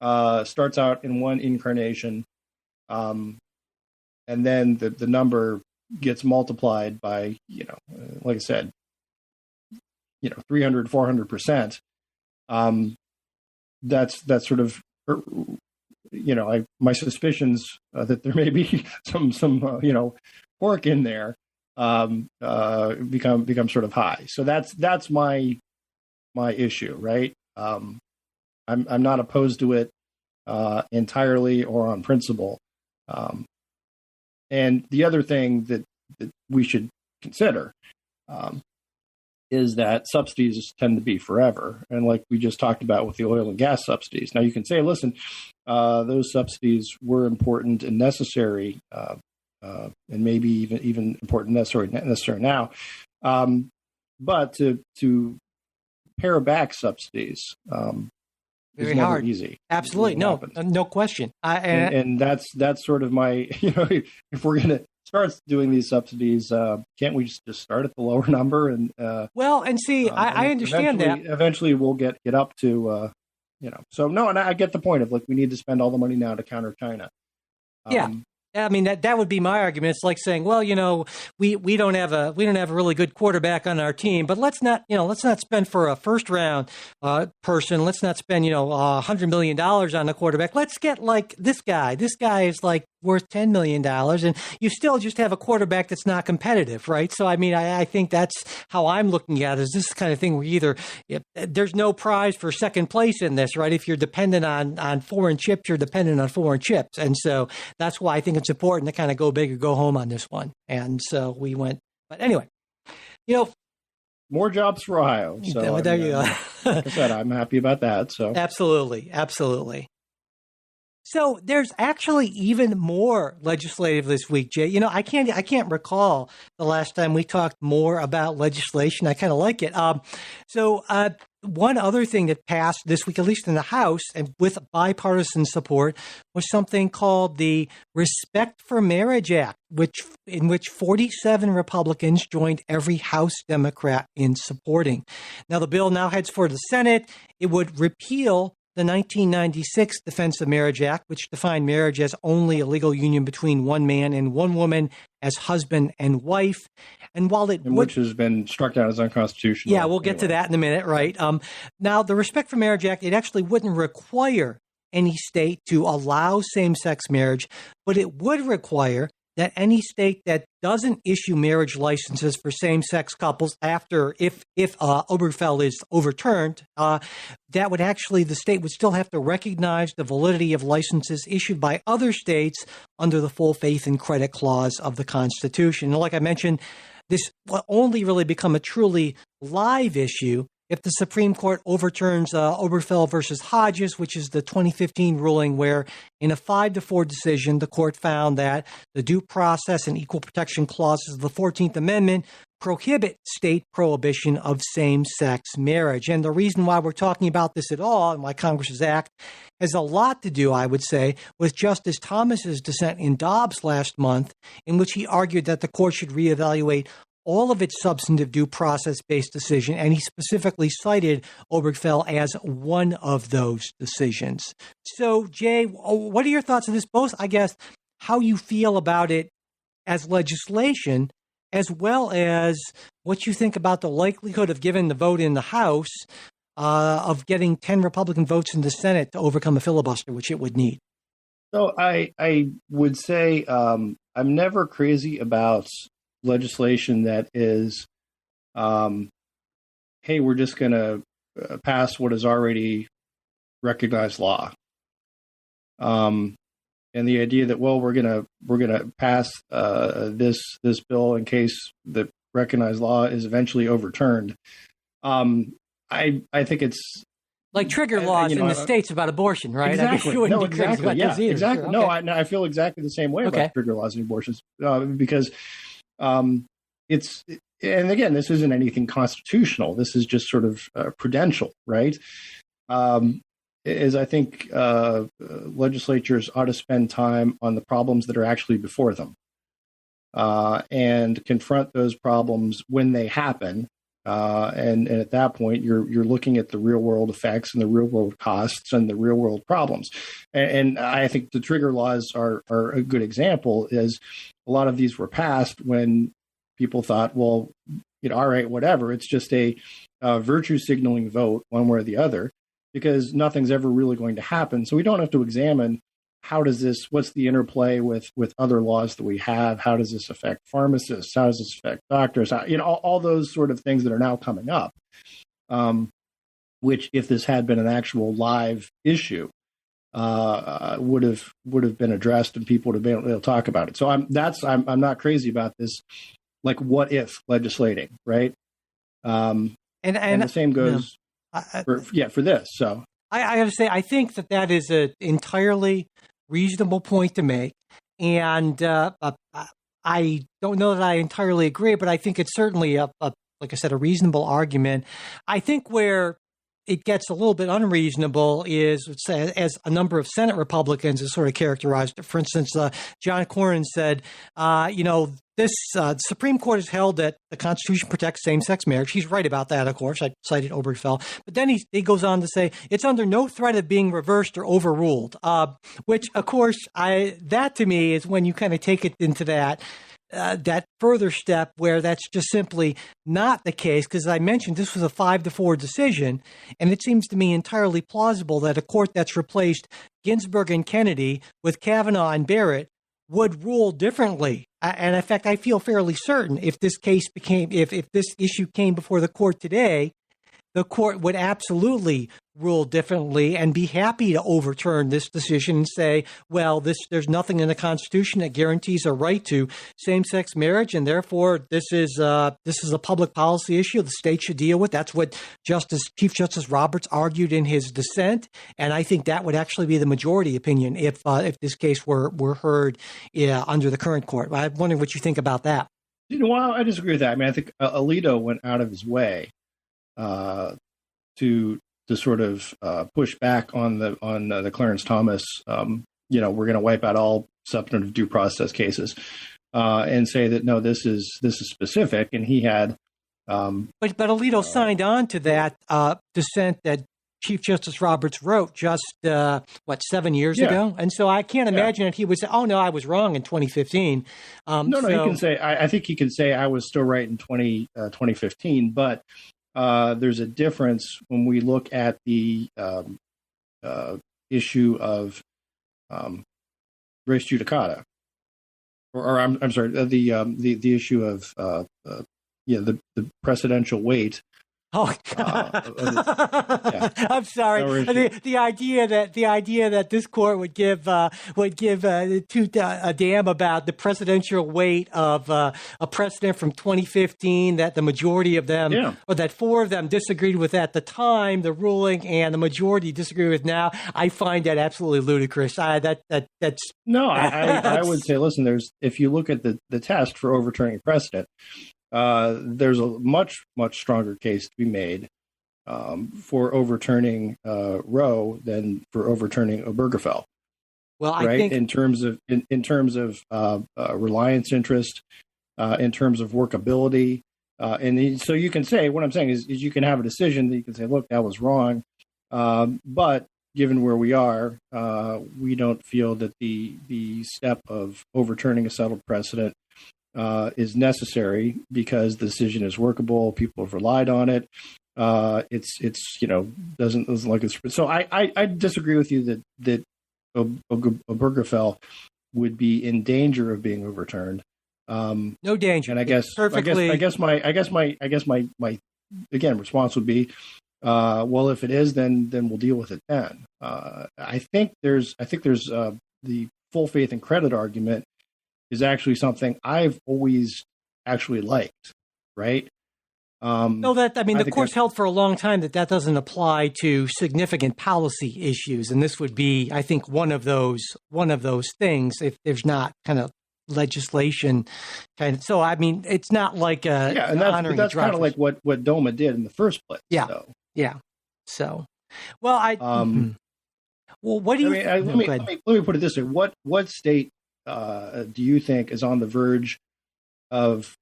S4: starts out in one incarnation, and then the number gets multiplied by, like I said, 300, 400%, that's sort of, my suspicions that there may be some pork in there become sort of high. So that's my issue, right? I'm not opposed to it entirely or on principle. And the other thing that we should consider is that subsidies tend to be forever. And like we just talked about with the oil and gas subsidies. Now you can say, listen, those subsidies were important and necessary, and maybe even important, necessary now. But to pare back subsidies is
S3: very
S4: never
S3: hard.
S4: easy.
S3: Absolutely. No question.
S4: And that's sort of my, if we're going to start doing these subsidies, can't we just start at the lower number? And
S3: I understand that.
S4: Eventually we'll get up to, so no, and I get the point of, like, we need to spend all the money now to counter China.
S3: I mean, that would be my argument. It's like saying, well, we don't have a really good quarterback on our team, but let's not spend for a first round person. Let's not spend $100 million on the quarterback. Let's get like this guy. This guy is like worth $10 million, and you still just have a quarterback that's not competitive, right? So, I mean, I think that's how I'm looking at it. Is this kind of thing where there's no prize for second place in this, right? If you're dependent on foreign chips, you're dependent on foreign chips, and so that's why I think it's important to kind of go big or go home on this one. And so we went, but anyway,
S4: more jobs for Ohio. So
S3: there you go.
S4: Like I said, I'm happy about that. So
S3: absolutely. So there's actually even more legislative this week, Jay. I can't recall the last time we talked more about legislation. I kind of like it. One other thing that passed this week, at least in the House, and with bipartisan support, was something called the Respect for Marriage Act, in which 47 Republicans joined every House Democrat in supporting. Now, the bill now heads for the Senate. It would repeal the 1996 Defense of Marriage Act, which defined marriage as only a legal union between one man and one woman as husband and wife. And which
S4: has been struck down as unconstitutional.
S3: Yeah, we'll get to that in a minute, right? Now, the Respect for Marriage Act, it actually wouldn't require any state to allow same-sex marriage, but it would require that any state that doesn't issue marriage licenses for same-sex couples if Obergefell is overturned, that would actually, the state would still have to recognize the validity of licenses issued by other states under the full faith and credit clause of the Constitution. And like I mentioned, this will only really become a truly live issue if the Supreme Court overturns Obergefell versus Hodges, which is the 2015 ruling where in a 5-4 decision, the court found that the due process and equal protection clauses of the 14th Amendment prohibit state prohibition of same-sex marriage. And the reason why we're talking about this at all and why Congress's act has a lot to do, I would say, with Justice Thomas's dissent in Dobbs last month, in which he argued that the court should reevaluate all of its substantive due process-based decision, and he specifically cited Obergefell as one of those decisions. So, Jay, what are your thoughts on this? Both, I guess, how you feel about it as legislation, as well as what you think about the likelihood of giving the vote in the House of getting 10 Republican votes in the Senate to overcome a filibuster, which it would need.
S4: So I would say I'm never crazy about legislation that is, hey, we're just going to pass what is already recognized law. And the idea that, well, we're gonna pass this bill in case the recognized law is eventually overturned. I think it's
S3: like trigger laws in the states about abortion, right?
S4: Exactly.
S3: I mean,
S4: no, exactly. Yeah, exactly.
S3: Sure.
S4: No,
S3: okay.
S4: I feel exactly the same way about trigger laws and abortions because it's, and again, this isn't anything constitutional. This is just sort of prudential, right? Is I think legislatures ought to spend time on the problems that are actually before them and confront those problems when they happen And at that point, you're looking at the real world effects and the real world costs and the real world problems. And I think the trigger laws are a good example. Is a lot of these were passed when people thought, well, all right, whatever. It's just a virtue signaling vote one way or the other, because nothing's ever really going to happen. So we don't have to examine what's the interplay with other laws that we have? How does this affect pharmacists? How does this affect doctors? All those sort of things that are now coming up, which if this had been an actual live issue, would have been addressed and people would have been able to talk about it. So I'm not crazy about this, like what if legislating, right? And the same goes for this. So
S3: I got to say, I think that is an entirely reasonable point to make. And I don't know that I entirely agree, but I think it's certainly like I said, a reasonable argument. I think where it gets a little bit unreasonable is, as a number of Senate Republicans have sort of characterized it. For instance, John Cornyn said, this Supreme Court has held that the Constitution protects same-sex marriage. He's right about that, of course. I cited Obergefell. But then he goes on to say, it's under no threat of being reversed or overruled, which, of course, that to me is when you kind of take it into that further step where that's just simply not the case. Because as I mentioned, this was a 5-4 decision, and it seems to me entirely plausible that a court that's replaced Ginsburg and Kennedy with Kavanaugh and Barrett would rule differently. And in fact, I feel fairly certain if this issue came before the court today, the court would absolutely rule differently and be happy to overturn this decision and say, well, there's nothing in the Constitution that guarantees a right to same-sex marriage, and therefore this is a public policy issue the state should deal with. That's what Chief Justice Roberts argued in his dissent, and I think that would actually be the majority opinion if this case were heard under the current court. I'm wondering what you think about that.
S4: Well, I disagree with that. I mean, I think Alito went out of his way to sort of push back on the Clarence Thomas, we're going to wipe out all substantive due process cases, and say that no, this is specific. And he had,
S3: but Alito signed on to that dissent that Chief Justice Roberts wrote just 7 years ago, and so I can't imagine that he would say, "Oh no, I was wrong in 2015."
S4: No, he can say. I think he can say I was still right in 2015, but. There's a difference when we look at the issue of res judicata, or I'm sorry, the issue of the precedential weight.
S3: Oh, I'm sorry. The idea that this court would give a damn about the presidential weight of a precedent from 2015 that the majority of them, or that 4 of them disagreed with at the time, the ruling, and the majority disagree with now. I find that absolutely ludicrous. I
S4: would say, listen, if you look at the test for overturning precedent. There's a much stronger case to be made for overturning Roe than for overturning Obergefell.
S3: Well, I
S4: right?
S3: think
S4: in terms of reliance interest, in terms of workability, and so you can say what I'm saying is you can have a decision that you can say, look, that was wrong, but given where we are, we don't feel that the step of overturning a settled precedent is necessary because the decision is workable. People have relied on it. It's doesn't look as so. I disagree with you that Obergefell would be in danger of being overturned.
S3: No danger.
S4: And I guess my again response would be, well, if it is, then we'll deal with it then. I think there's the full faith and credit argument is actually something I've always actually liked, right?
S3: The court's held for a long time that doesn't apply to significant policy issues, and this would be, I think, one of those things. If there's not kind of legislation, so I mean, it's not like
S4: and that's kind of like what DOMA did in the first place.
S3: Yeah,
S4: so.
S3: yeah. So, well, well, what do you?
S4: Let me put it this way: what state do you think is on the verge of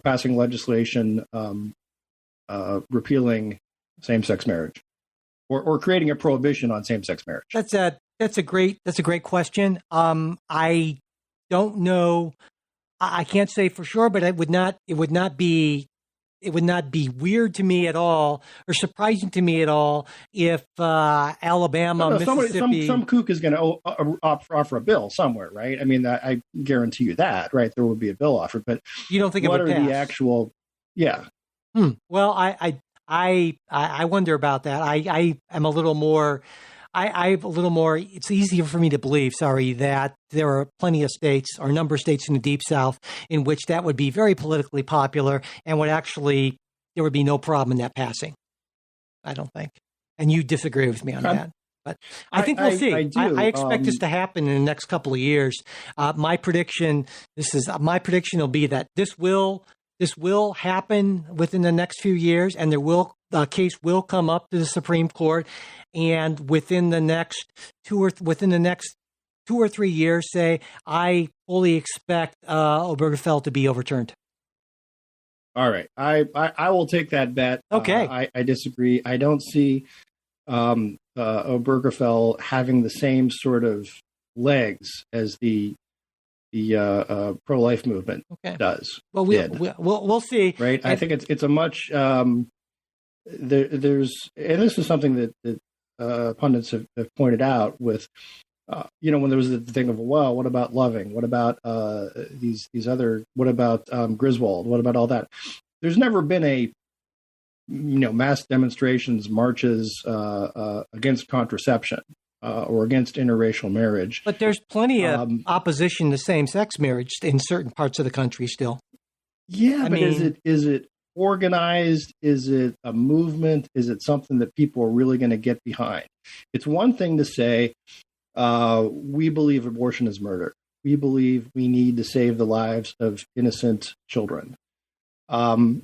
S4: passing legislation repealing same-sex marriage or creating a prohibition on same-sex marriage?
S3: That's a great question. I don't know. I can't say for sure, but it would not be weird to me at all or surprising to me at all if Alabama, Mississippi,
S4: some kook is going to offer a bill somewhere, right? I mean, I guarantee you that, right? There will be a bill offered, but
S3: you don't think it would pass?
S4: What are the actual? Yeah.
S3: Well, I wonder about that. I am a little more. I'm a little more. It's easier for me to believe. Sorry, that there are plenty of states or a number of states in the Deep South in which that would be very politically popular and would actually there would be no problem in that passing. I don't think, and you disagree with me on that. But I think we'll see. I expect this to happen in the next couple of years. My prediction will be that this will happen within the next few years, and case will come up to the Supreme Court, and within the next 2 or 3 years, say I fully expect Obergefell to be overturned.
S4: All right, I will take that bet.
S3: Okay,
S4: I disagree. I don't see Obergefell having the same sort of legs as the pro-life movement does.
S3: Well, we'll see.
S4: Right. I think it's a much there's and this is something that pundits have pointed out with when there was the thing of what about Loving? What about these other? What about Griswold? What about all that? There's never been a mass demonstrations, marches against contraception. Or against interracial marriage.
S3: But there's plenty of opposition to same-sex marriage in certain parts of the country still.
S4: Yeah, is it organized? Is it a movement? Is it something that people are really going to get behind? It's one thing to say, we believe abortion is murder. We believe we need to save the lives of innocent children as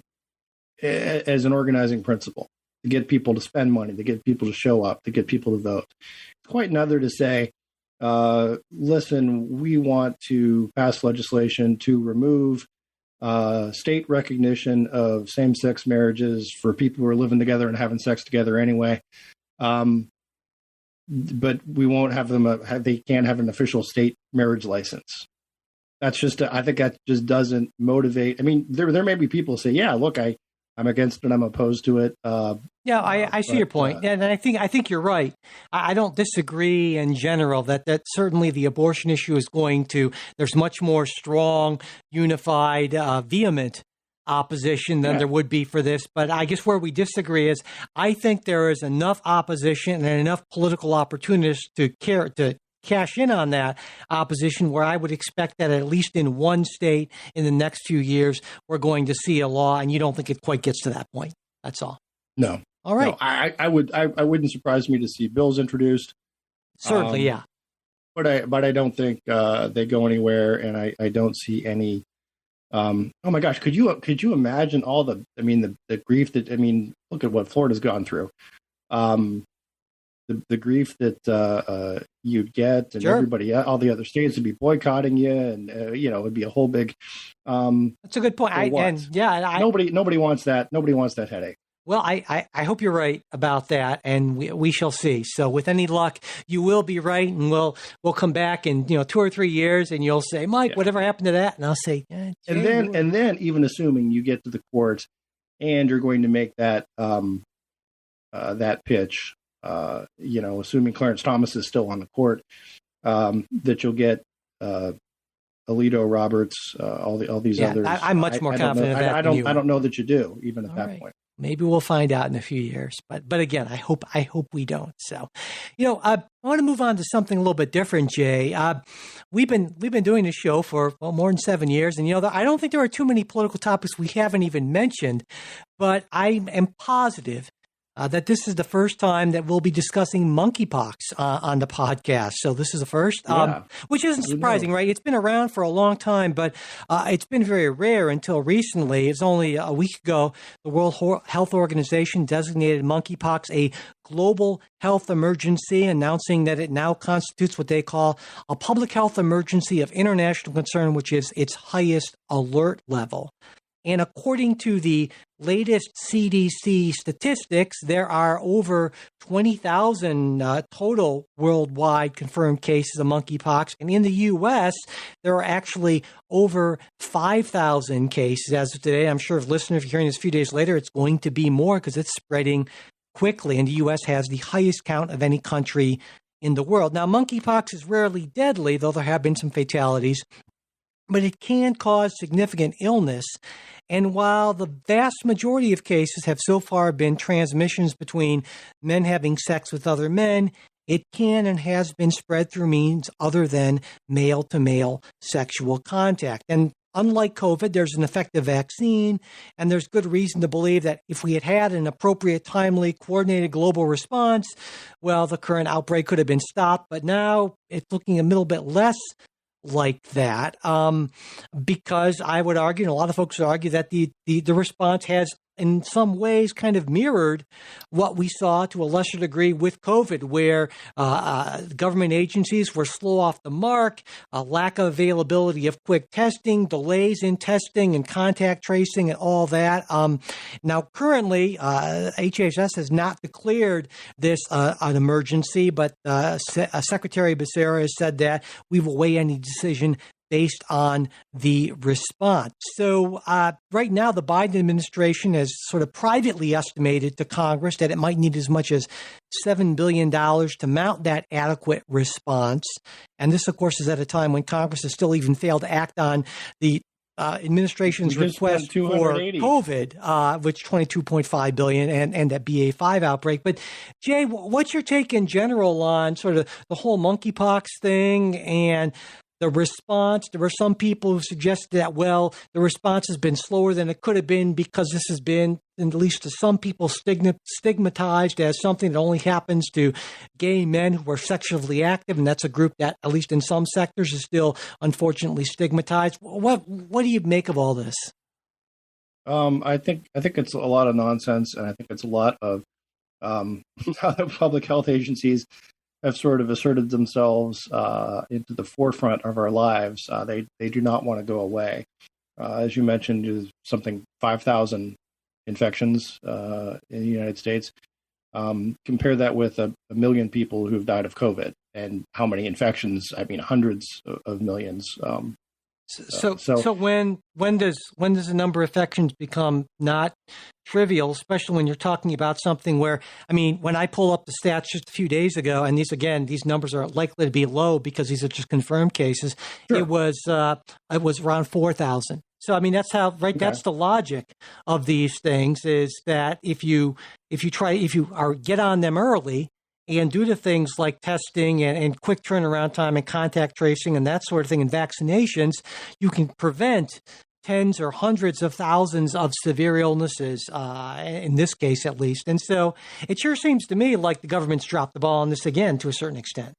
S4: an organizing principle. To get people to spend money, to get people to show up, to get people to vote. It's quite another to say, listen, we want to pass legislation to remove state recognition of same-sex marriages for people who are living together and having sex together anyway. But we won't have them, they can't have an official state marriage license. That's just, I think that just doesn't motivate. I mean, there may be people who say, yeah, look, I'm against it. I'm opposed to it.
S3: I see your point, and I think you're right. I don't disagree in general that certainly the abortion issue is going to. There's much more strong, unified, vehement opposition than there would be for this. But I guess where we disagree is I think there is enough opposition and enough political opportunists to cash in on that opposition, where I would expect that at least in one state in the next few years, we're going to see a law, and you don't think it quite gets to that point. That's all.
S4: No.
S3: All right.
S4: No, I wouldn't surprise me to see bills introduced.
S3: Certainly, yeah.
S4: But I don't think they go anywhere, and I don't see any. Oh my gosh, could you imagine all the grief that look at what Florida's gone through. The grief that you'd get, and everybody, all the other states would be boycotting you, and it would be a whole big.
S3: That's a good point.
S4: Nobody wants that. Nobody wants that headache.
S3: Well, I hope you're right about that, and we shall see. So, with any luck, you will be right, and we'll come back in 2 or 3 years, and you'll say, Mike, whatever happened to that? And I'll say,
S4: and then even assuming you get to the court, and you're going to make that that pitch. Assuming Clarence Thomas is still on the court, that you'll get Alito, Roberts, all these others.
S3: I'm much more confident of that.
S4: I don't know that you do, even at that point.
S3: Maybe we'll find out in a few years, but again, I hope we don't. So, I want to move on to something a little bit different, Jay. We've been doing this show for more than 7 years, and I don't think there are too many political topics we haven't even mentioned, but I am positive that this is the first time that we'll be discussing monkeypox on the podcast. So this is the first, which isn't surprising, right? It's been around for a long time, but it's been very rare until recently. It's only a week ago the World Health Organization designated monkeypox a global health emergency, announcing that it now constitutes what they call a public health emergency of international concern, which is its highest alert level. And according to the latest CDC statistics, there are over 20,000 total worldwide confirmed cases of monkeypox. And in the U.S., there are actually over 5,000 cases as of today. I'm sure if listeners are hearing this a few days later, it's going to be more because it's spreading quickly. And the U.S. has the highest count of any country in the world. Now, monkeypox is rarely deadly, though there have been some fatalities, but it can cause significant illness. And while the vast majority of cases have so far been transmissions between men having sex with other men, it can and has been spread through means other than male-to-male sexual contact. And unlike COVID, there's an effective vaccine, and there's good reason to believe that if we had had an appropriate, timely, coordinated global response, well, the current outbreak could have been stopped. But now it's looking a little bit less like that, because I would argue, and a lot of folks would argue, that the response has in some ways kind of mirrored what we saw to a lesser degree with COVID, where government agencies were slow off the mark, a lack of availability of quick testing, delays in testing and contact tracing and all that. Now, currently, HHS has not declared this an emergency, but Secretary Becerra has said that we will weigh any decision based on the response. So right now, the Biden administration has sort of privately estimated to Congress that it might need as much as $7 billion to mount that adequate response. And this, of course, is at a time when Congress has still even failed to act on the administration's request for COVID, which $22.5 billion and that BA5 outbreak. But Jay, what's your take in general on sort of the whole monkeypox thing and the response? There were some people who suggested that, well, the response has been slower than it could have been because this has been, at least to some people, stigmatized as something that only happens to gay men who are sexually active, and that's a group that, at least in some sectors, is still unfortunately stigmatized. What do you make of all this?
S4: I think it's a lot of nonsense, and I think it's a lot of public health agencies have sort of asserted themselves into the forefront of our lives. They do not want to go away. As you mentioned, there's something 5,000 infections in the United States. Compare that with a million people who've died of COVID, and how many infections? I mean, hundreds of millions.
S3: So when does the number of infections become not trivial, especially when you're talking about something where, I mean, when I pull up the stats just a few days ago, and these numbers are likely to be low because these are just confirmed cases. Sure. It was around 4,000. So, I mean, that's how, right. Okay. That's the logic of these things, is that if you get on them early and due to things like testing and quick turnaround time and contact tracing and that sort of thing and vaccinations, you can prevent tens or hundreds of thousands of severe illnesses, in this case at least. And so it sure seems to me like the government's dropped the ball on this again to a certain extent.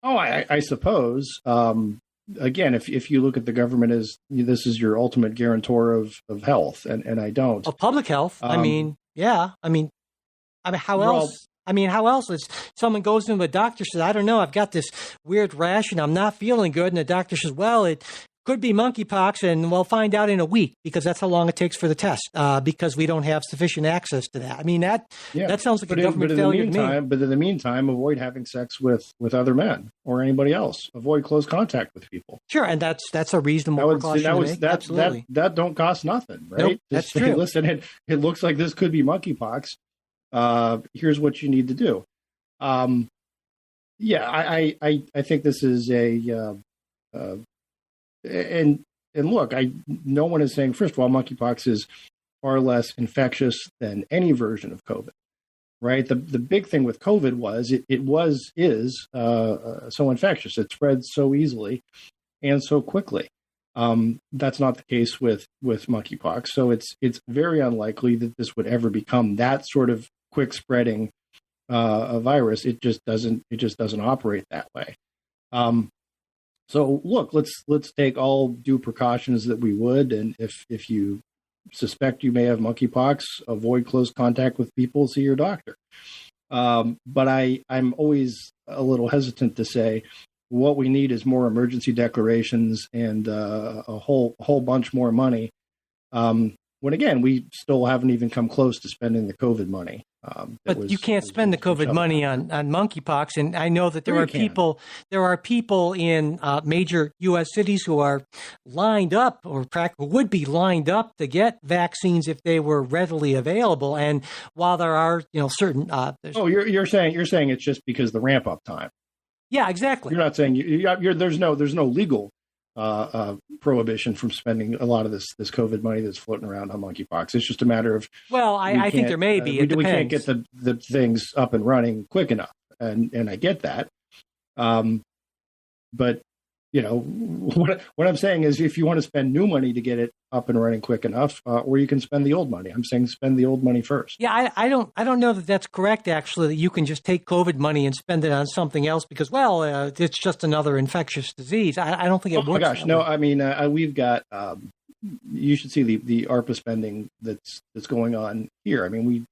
S4: Oh, I suppose. Again, if you look at the government as this is your ultimate guarantor of health, and I don't. Of
S3: public health. I mean, how else? How else? It's someone goes into a doctor, says, I don't know, I've got this weird rash and I'm not feeling good. And the doctor says, well, it could be monkeypox, and we'll find out in a week because that's how long it takes for the test, because we don't have sufficient access to that. I mean, that sounds like a government failure to me.
S4: But in the meantime, avoid having sex with other men or anybody else. Avoid close contact with people.
S3: Sure, and that's a reasonable precaution to make. Absolutely.
S4: That don't cost nothing, right?
S3: Nope, that's true.
S4: Hey, listen, it looks like this could be monkeypox. Here's what you need to do. I think this is and look, no one is saying, first of all, monkeypox is far less infectious than any version of COVID, right? The big thing with COVID was it is so infectious. It spreads so easily and so quickly. That's not the case with monkeypox. So it's very unlikely that this would ever become that sort of quick spreading a virus. It just doesn't operate that way. So look, let's take all due precautions that we would, and if you suspect you may have monkeypox, avoid close contact with people, see your doctor. But I'm always a little hesitant to say what we need is more emergency declarations and a whole bunch more money When again, we still haven't even come close to spending the COVID money.
S3: But you can't spend the COVID money on monkeypox, and I know that there are people in major U.S. cities who are lined up or would be lined up to get vaccines if they were readily available. And while there are certain
S4: you're saying it's just because the ramp up time.
S3: Yeah, exactly.
S4: You're not saying there's no legal prohibition from spending a lot of this COVID money that's floating around on monkeypox. It's just a matter of
S3: I think there may be.
S4: We can't get the things up and running quick enough, and I get that. But what I'm saying is, if you want to spend new money to get it up and running quick enough, or you can spend the old money. I'm saying spend the old money first.
S3: Yeah, I don't know that that's correct. Actually, that you can just take COVID money and spend it on something else because it's just another infectious disease. I don't think it works. Oh my
S4: gosh, no! I mean, we've got. You should see the ARPA spending that's going on here. I mean,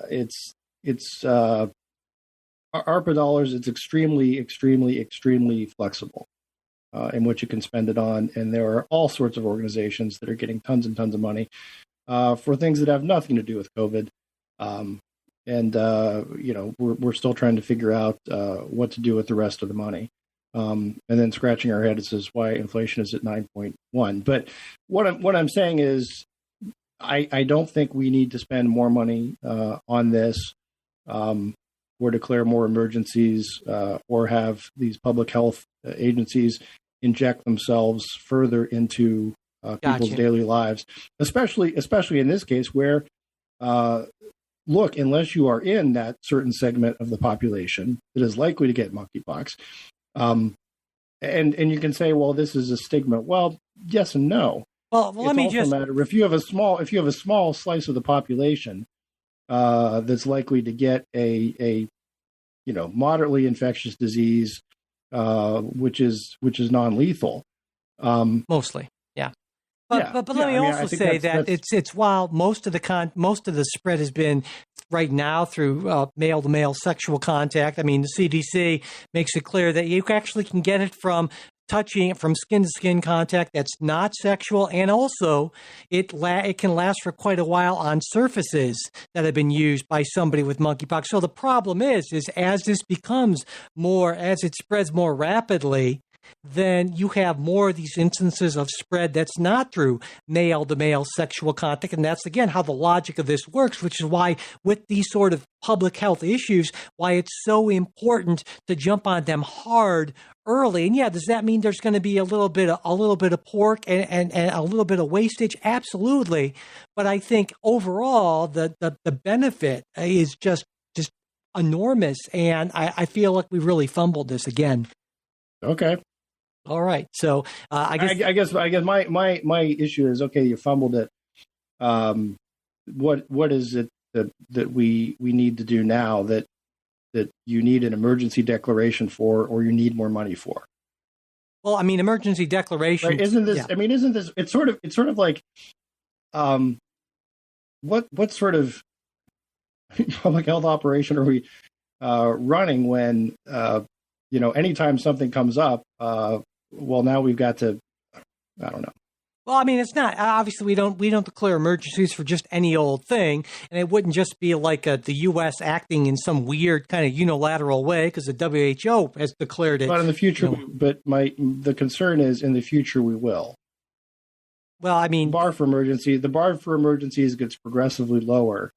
S4: it's ARPA dollars. It's extremely flexible. In what you can spend it on. And there are all sorts of organizations that are getting tons and tons of money for things that have nothing to do with COVID. We're still trying to figure out what to do with the rest of the money. And then scratching our heads is why inflation is at 9.1. But what I'm saying is I don't think we need to spend more money on this or declare more emergencies or have these public health agencies inject themselves further into people's daily lives, especially in this case where, look, unless you are in that certain segment of the population that is likely to get monkeypox, and you can say, well, this is a stigma. Well, yes and no.
S3: Well, let me just
S4: matter if you have a small slice of the population that's likely to get a moderately infectious disease, which is non-lethal.
S3: Mostly, yeah. But let me also say that it's while most of the spread has been right now through male-to-male sexual contact. I mean, the CDC makes it clear that you actually can get it from touching, from skin-to-skin contact that's not sexual, and also it can last for quite a while on surfaces that have been used by somebody with monkeypox. So the problem is as this becomes more, as it spreads more rapidly, then you have more of these instances of spread that's not through male-to-male sexual contact. And that's, again, how the logic of this works, which is why with these sort of public health issues, why it's so important to jump on them hard early. And yeah, does that mean there's going to be a little bit of pork and a little bit of wastage? Absolutely. But I think overall, the benefit is just enormous. And I feel like we really fumbled this again.
S4: Okay.
S3: All right. So I guess my issue is, okay, you fumbled it. What is it that we need to do now that you need an emergency declaration for, or you need more money for? Well, I mean, emergency declaration.
S4: Right? Isn't this? Yeah. I mean, isn't this? It's sort of like, what sort of public health operation are we running when anytime something comes up, well, now we've got to, I don't know.
S3: Well, I mean, it's not, obviously we don't declare emergencies for just any old thing, and it wouldn't just be like the U.S. acting in some weird kind of unilateral way because the WHO has declared it.
S4: But in the future, the concern is in the future we will.
S3: Well, I mean,
S4: the bar for emergencies gets progressively lower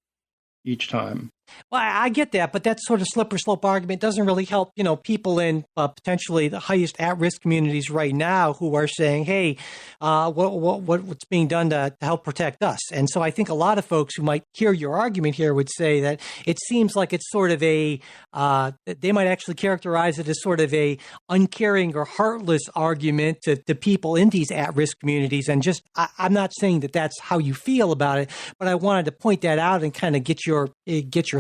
S4: each time.
S3: Well, I get that, but that sort of slippery slope argument doesn't really help, people in potentially the highest at-risk communities right now who are saying, hey, what's being done to help protect us? And so I think a lot of folks who might hear your argument here would say that it seems like it's sort of they might actually characterize it as sort of a uncaring or heartless argument to people in these at-risk communities. And just, I'm not saying that that's how you feel about it, but I wanted to point that out and kind of get your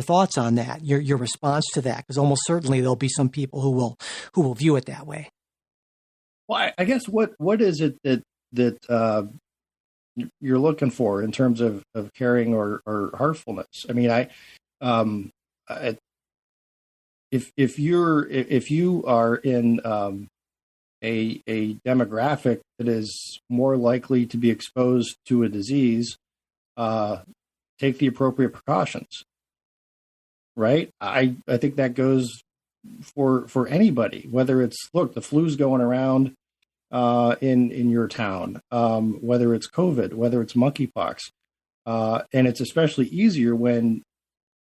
S3: thoughts on that, your response to that, because almost certainly there'll be some people who will view it that way.
S4: Well, I guess what is it that you're looking for in terms of caring or heartfulness? I mean, if you are in a demographic that is more likely to be exposed to a disease, take the appropriate precautions. Right? I think that goes for anybody, whether it's, look, the flu's going around in your town, whether it's COVID, whether it's monkeypox, and it's especially easier when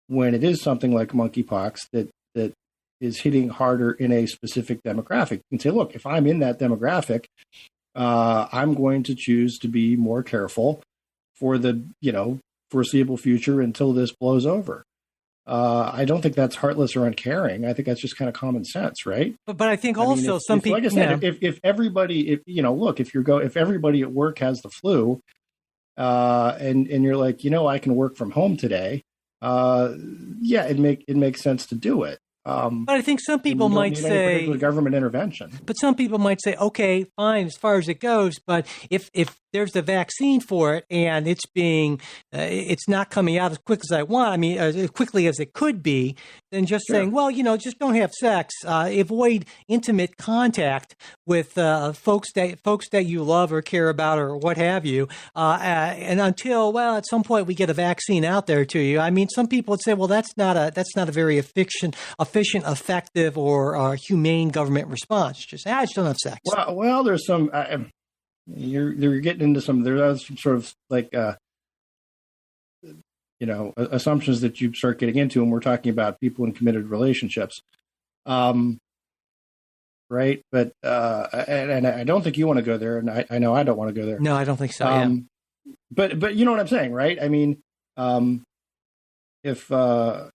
S4: it is something like monkeypox that is hitting harder in a specific demographic. You can say, look, if I'm in that demographic, I'm going to choose to be more careful for the foreseeable future until this blows over. I don't think that's heartless or uncaring. I think that's just kind of common sense, right?
S3: But I think also some people,
S4: like I said, if everybody, if everybody at work has the flu, and you're like, I can work from home today, it makes sense to do it.
S3: But I think some people might say
S4: government intervention.
S3: But some people might say, okay, fine, as far as it goes. But if there's a vaccine for it and it's being, it's not coming out as quick as I want, I mean, as quickly as it could be, then just saying, well, just don't have sex, avoid intimate contact with folks that you love or care about or what have you, and until, at some point we get a vaccine out there to you. I mean, some people would say, well, that's not a very efficient, effective, or humane government response. Just say, I just don't have sex.
S4: Well, there's some. You're getting into there's some sort of like assumptions that you start getting into, and we're talking about people in committed relationships, right? But and I don't think you want to go there, and I know I don't want to go there.
S3: No, I don't think so.
S4: But you know what I'm saying, right? I mean, if
S3: no,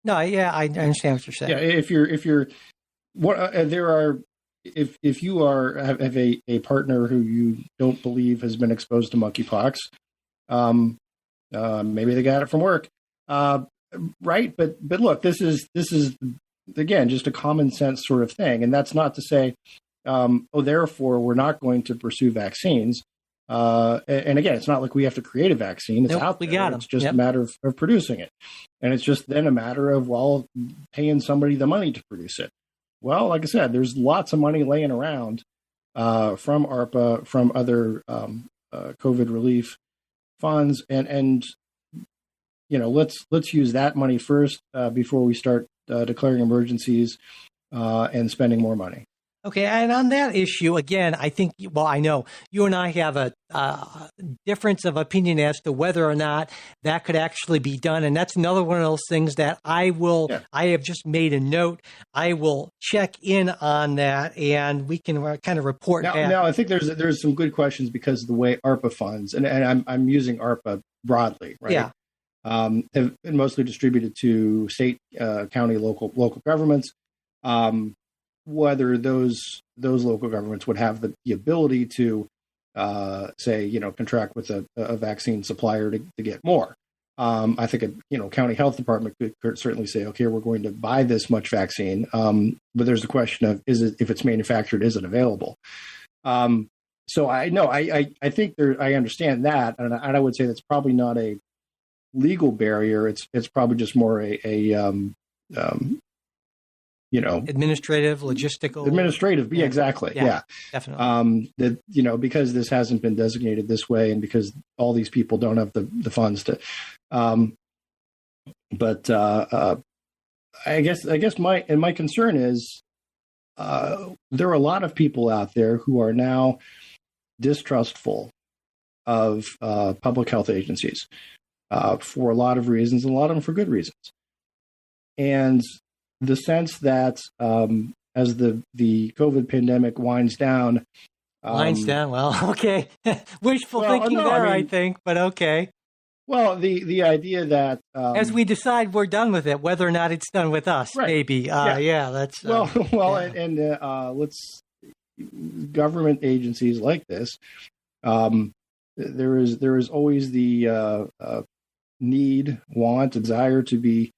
S3: yeah, I understand what you're saying.
S4: Yeah, if you're what there are. If you have a partner who you don't believe has been exposed to monkeypox, maybe they got it from work, right? But look, this is again just a common sense sort of thing, and that's not to say, therefore we're not going to pursue vaccines. And again, it's not like we have to create a vaccine; it's out there.
S3: We got them.
S4: It's just a matter of producing it, and it's just then a matter of paying somebody the money to produce it. Well, like I said, there's lots of money laying around from ARPA, from other COVID relief funds, and let's use that money first before we start declaring emergencies and spending more money.
S3: Okay, and on that issue, again, I think, I know you and I have a difference of opinion as to whether or not that could actually be done. And that's another one of those things that I have just made a note. I will check in on that, and we can kind of report back.
S4: Now, I think there's some good questions because of the way ARPA funds, and I'm using ARPA broadly, right?
S3: Yeah.
S4: Have been mostly distributed to state, county, local governments. Whether those local governments would have the ability to say, contract with a vaccine supplier to get more. I think a county health department could certainly say, okay, we're going to buy this much vaccine, but there's the question of if it's manufactured, is it available? So I think I understand that, and I would say that's probably not a legal barrier. It's probably just more
S3: administrative, logistical.
S4: Yeah, exactly. Yeah,
S3: definitely.
S4: That, because this hasn't been designated this way, and because all these people don't have the funds to, but I guess my concern is, there are a lot of people out there who are now distrustful of public health agencies for a lot of reasons, and a lot of them for good reasons. And the sense that as the COVID pandemic winds down.
S3: Well, okay. Wishful thinking I think, but okay.
S4: Well, the idea that
S3: as we decide we're done with it, whether or not it's done with us,
S4: right.
S3: Maybe. That's
S4: let's government agencies like this. There is always the need, want, desire to be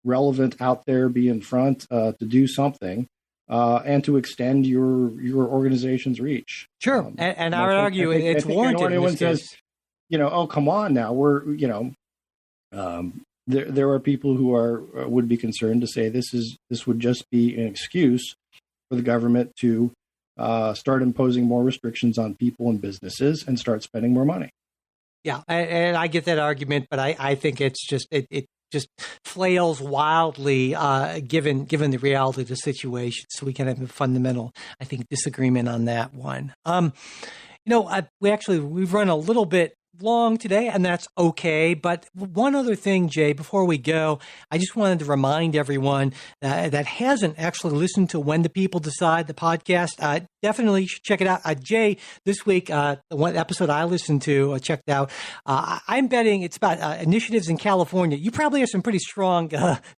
S4: relevant out there, be in front, to do something, and to extend your organization's reach.
S3: Sure, and I would argue it's warranted.
S4: Anyone says, oh, come on now, we're, there are people who would be concerned to say this would just be an excuse for the government to start imposing more restrictions on people and businesses and start spending more money.
S3: Yeah, and I get that argument, but I think it's just it just flails wildly given the reality of the situation. So we can have a fundamental, I think, disagreement on that one. We've run a little bit long today, and that's okay. But one other thing, Jay, before we go, I just wanted to remind everyone that hasn't actually listened to When the People Decide, the podcast, definitely should check it out. Jay, this week, the one episode I listened to, checked out, I'm betting it's about initiatives in California. You probably have some pretty strong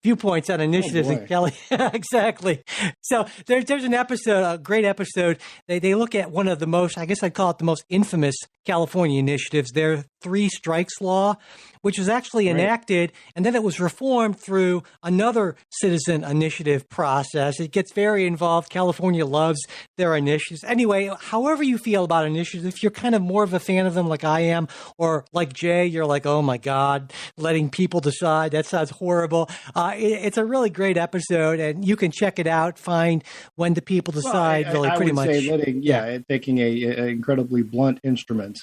S3: viewpoints on initiatives in California. Exactly. So there's an episode, a great episode. They look at one of the most, I guess I'd call it the most infamous California initiatives, their 3 strikes law, which was actually enacted, and then it was reformed through another citizen initiative process. It gets very involved. California loves their initiatives. Anyway, however you feel about initiatives, if you're kind of more of a fan of them like I am, or like Jay, you're like, oh my God, letting people decide, that sounds horrible. It's a really great episode, and you can check it out, find When the People Decide,
S4: I would
S3: much.
S4: Say taking an incredibly blunt instrument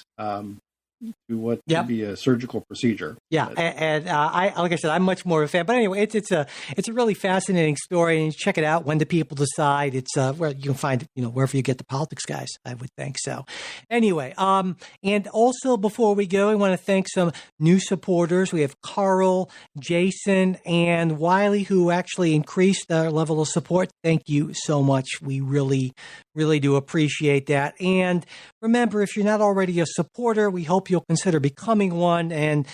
S4: to what should be a surgical procedure.
S3: Yeah, and I, like I said, I'm much more of a fan. But anyway, it's a really fascinating story, and check it out. When the People Decide, it's where you can find it, wherever you get the politics guys. I would think so. Anyway, and also before we go, I want to thank some new supporters. We have Carl, Jason, and Wiley, who actually increased their level of support. Thank you so much. We really do appreciate that. And remember, if you're not already a supporter, we hope you'll consider becoming one. And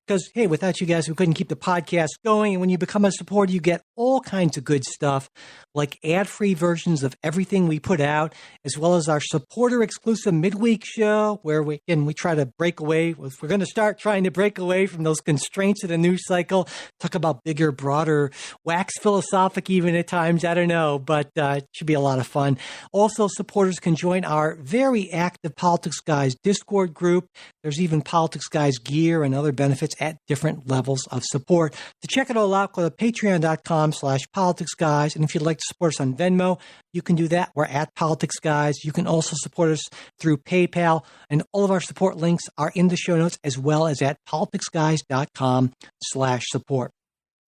S3: because, hey, without you guys, we couldn't keep the podcast going. And when you become a supporter, you get all kinds of good stuff, like ad-free versions of everything we put out, as well as our supporter-exclusive midweek show, where we try to break away. We're going to start trying to break away from those constraints of the news cycle, talk about bigger, broader, wax philosophic even at times. I don't know, but it should be a lot of fun. Also, supporters can join our very active Politics Guys Discord group. There's even Politics Guys gear and other benefits at different levels of support. To check it all out, go to patreon.com/politicsguys. And if you'd like to support us on Venmo, you can do that. We're at Politics Guys. You can also support us through PayPal. And all of our support links are in the show notes, as well as at politicsguys.com/support.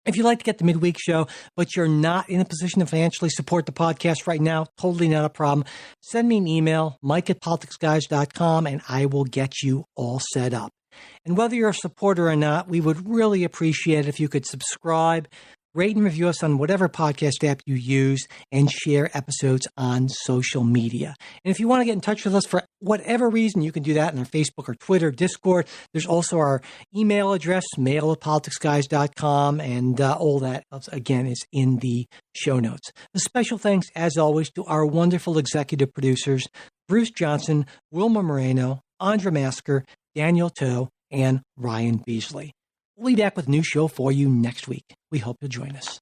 S3: If you'd like to get the midweek show, but you're not in a position to financially support the podcast right now, totally not a problem. Send me an email, mike@politicsguys.com, and I will get you all set up. And whether you're a supporter or not, we would really appreciate it if you could subscribe, rate and review us on whatever podcast app you use, and share episodes on social media. And if you want to get in touch with us for whatever reason, you can do that on our Facebook or Twitter, Discord. There's also our email address, mail@politicsguys.com, and all that, again, is in the show notes. A special thanks, as always, to our wonderful executive producers, Bruce Johnson, Wilma Moreno, Andra Masker, Daniel Toe, and Ryan Beasley. We'll be back with a new show for you next week. We hope you'll join us.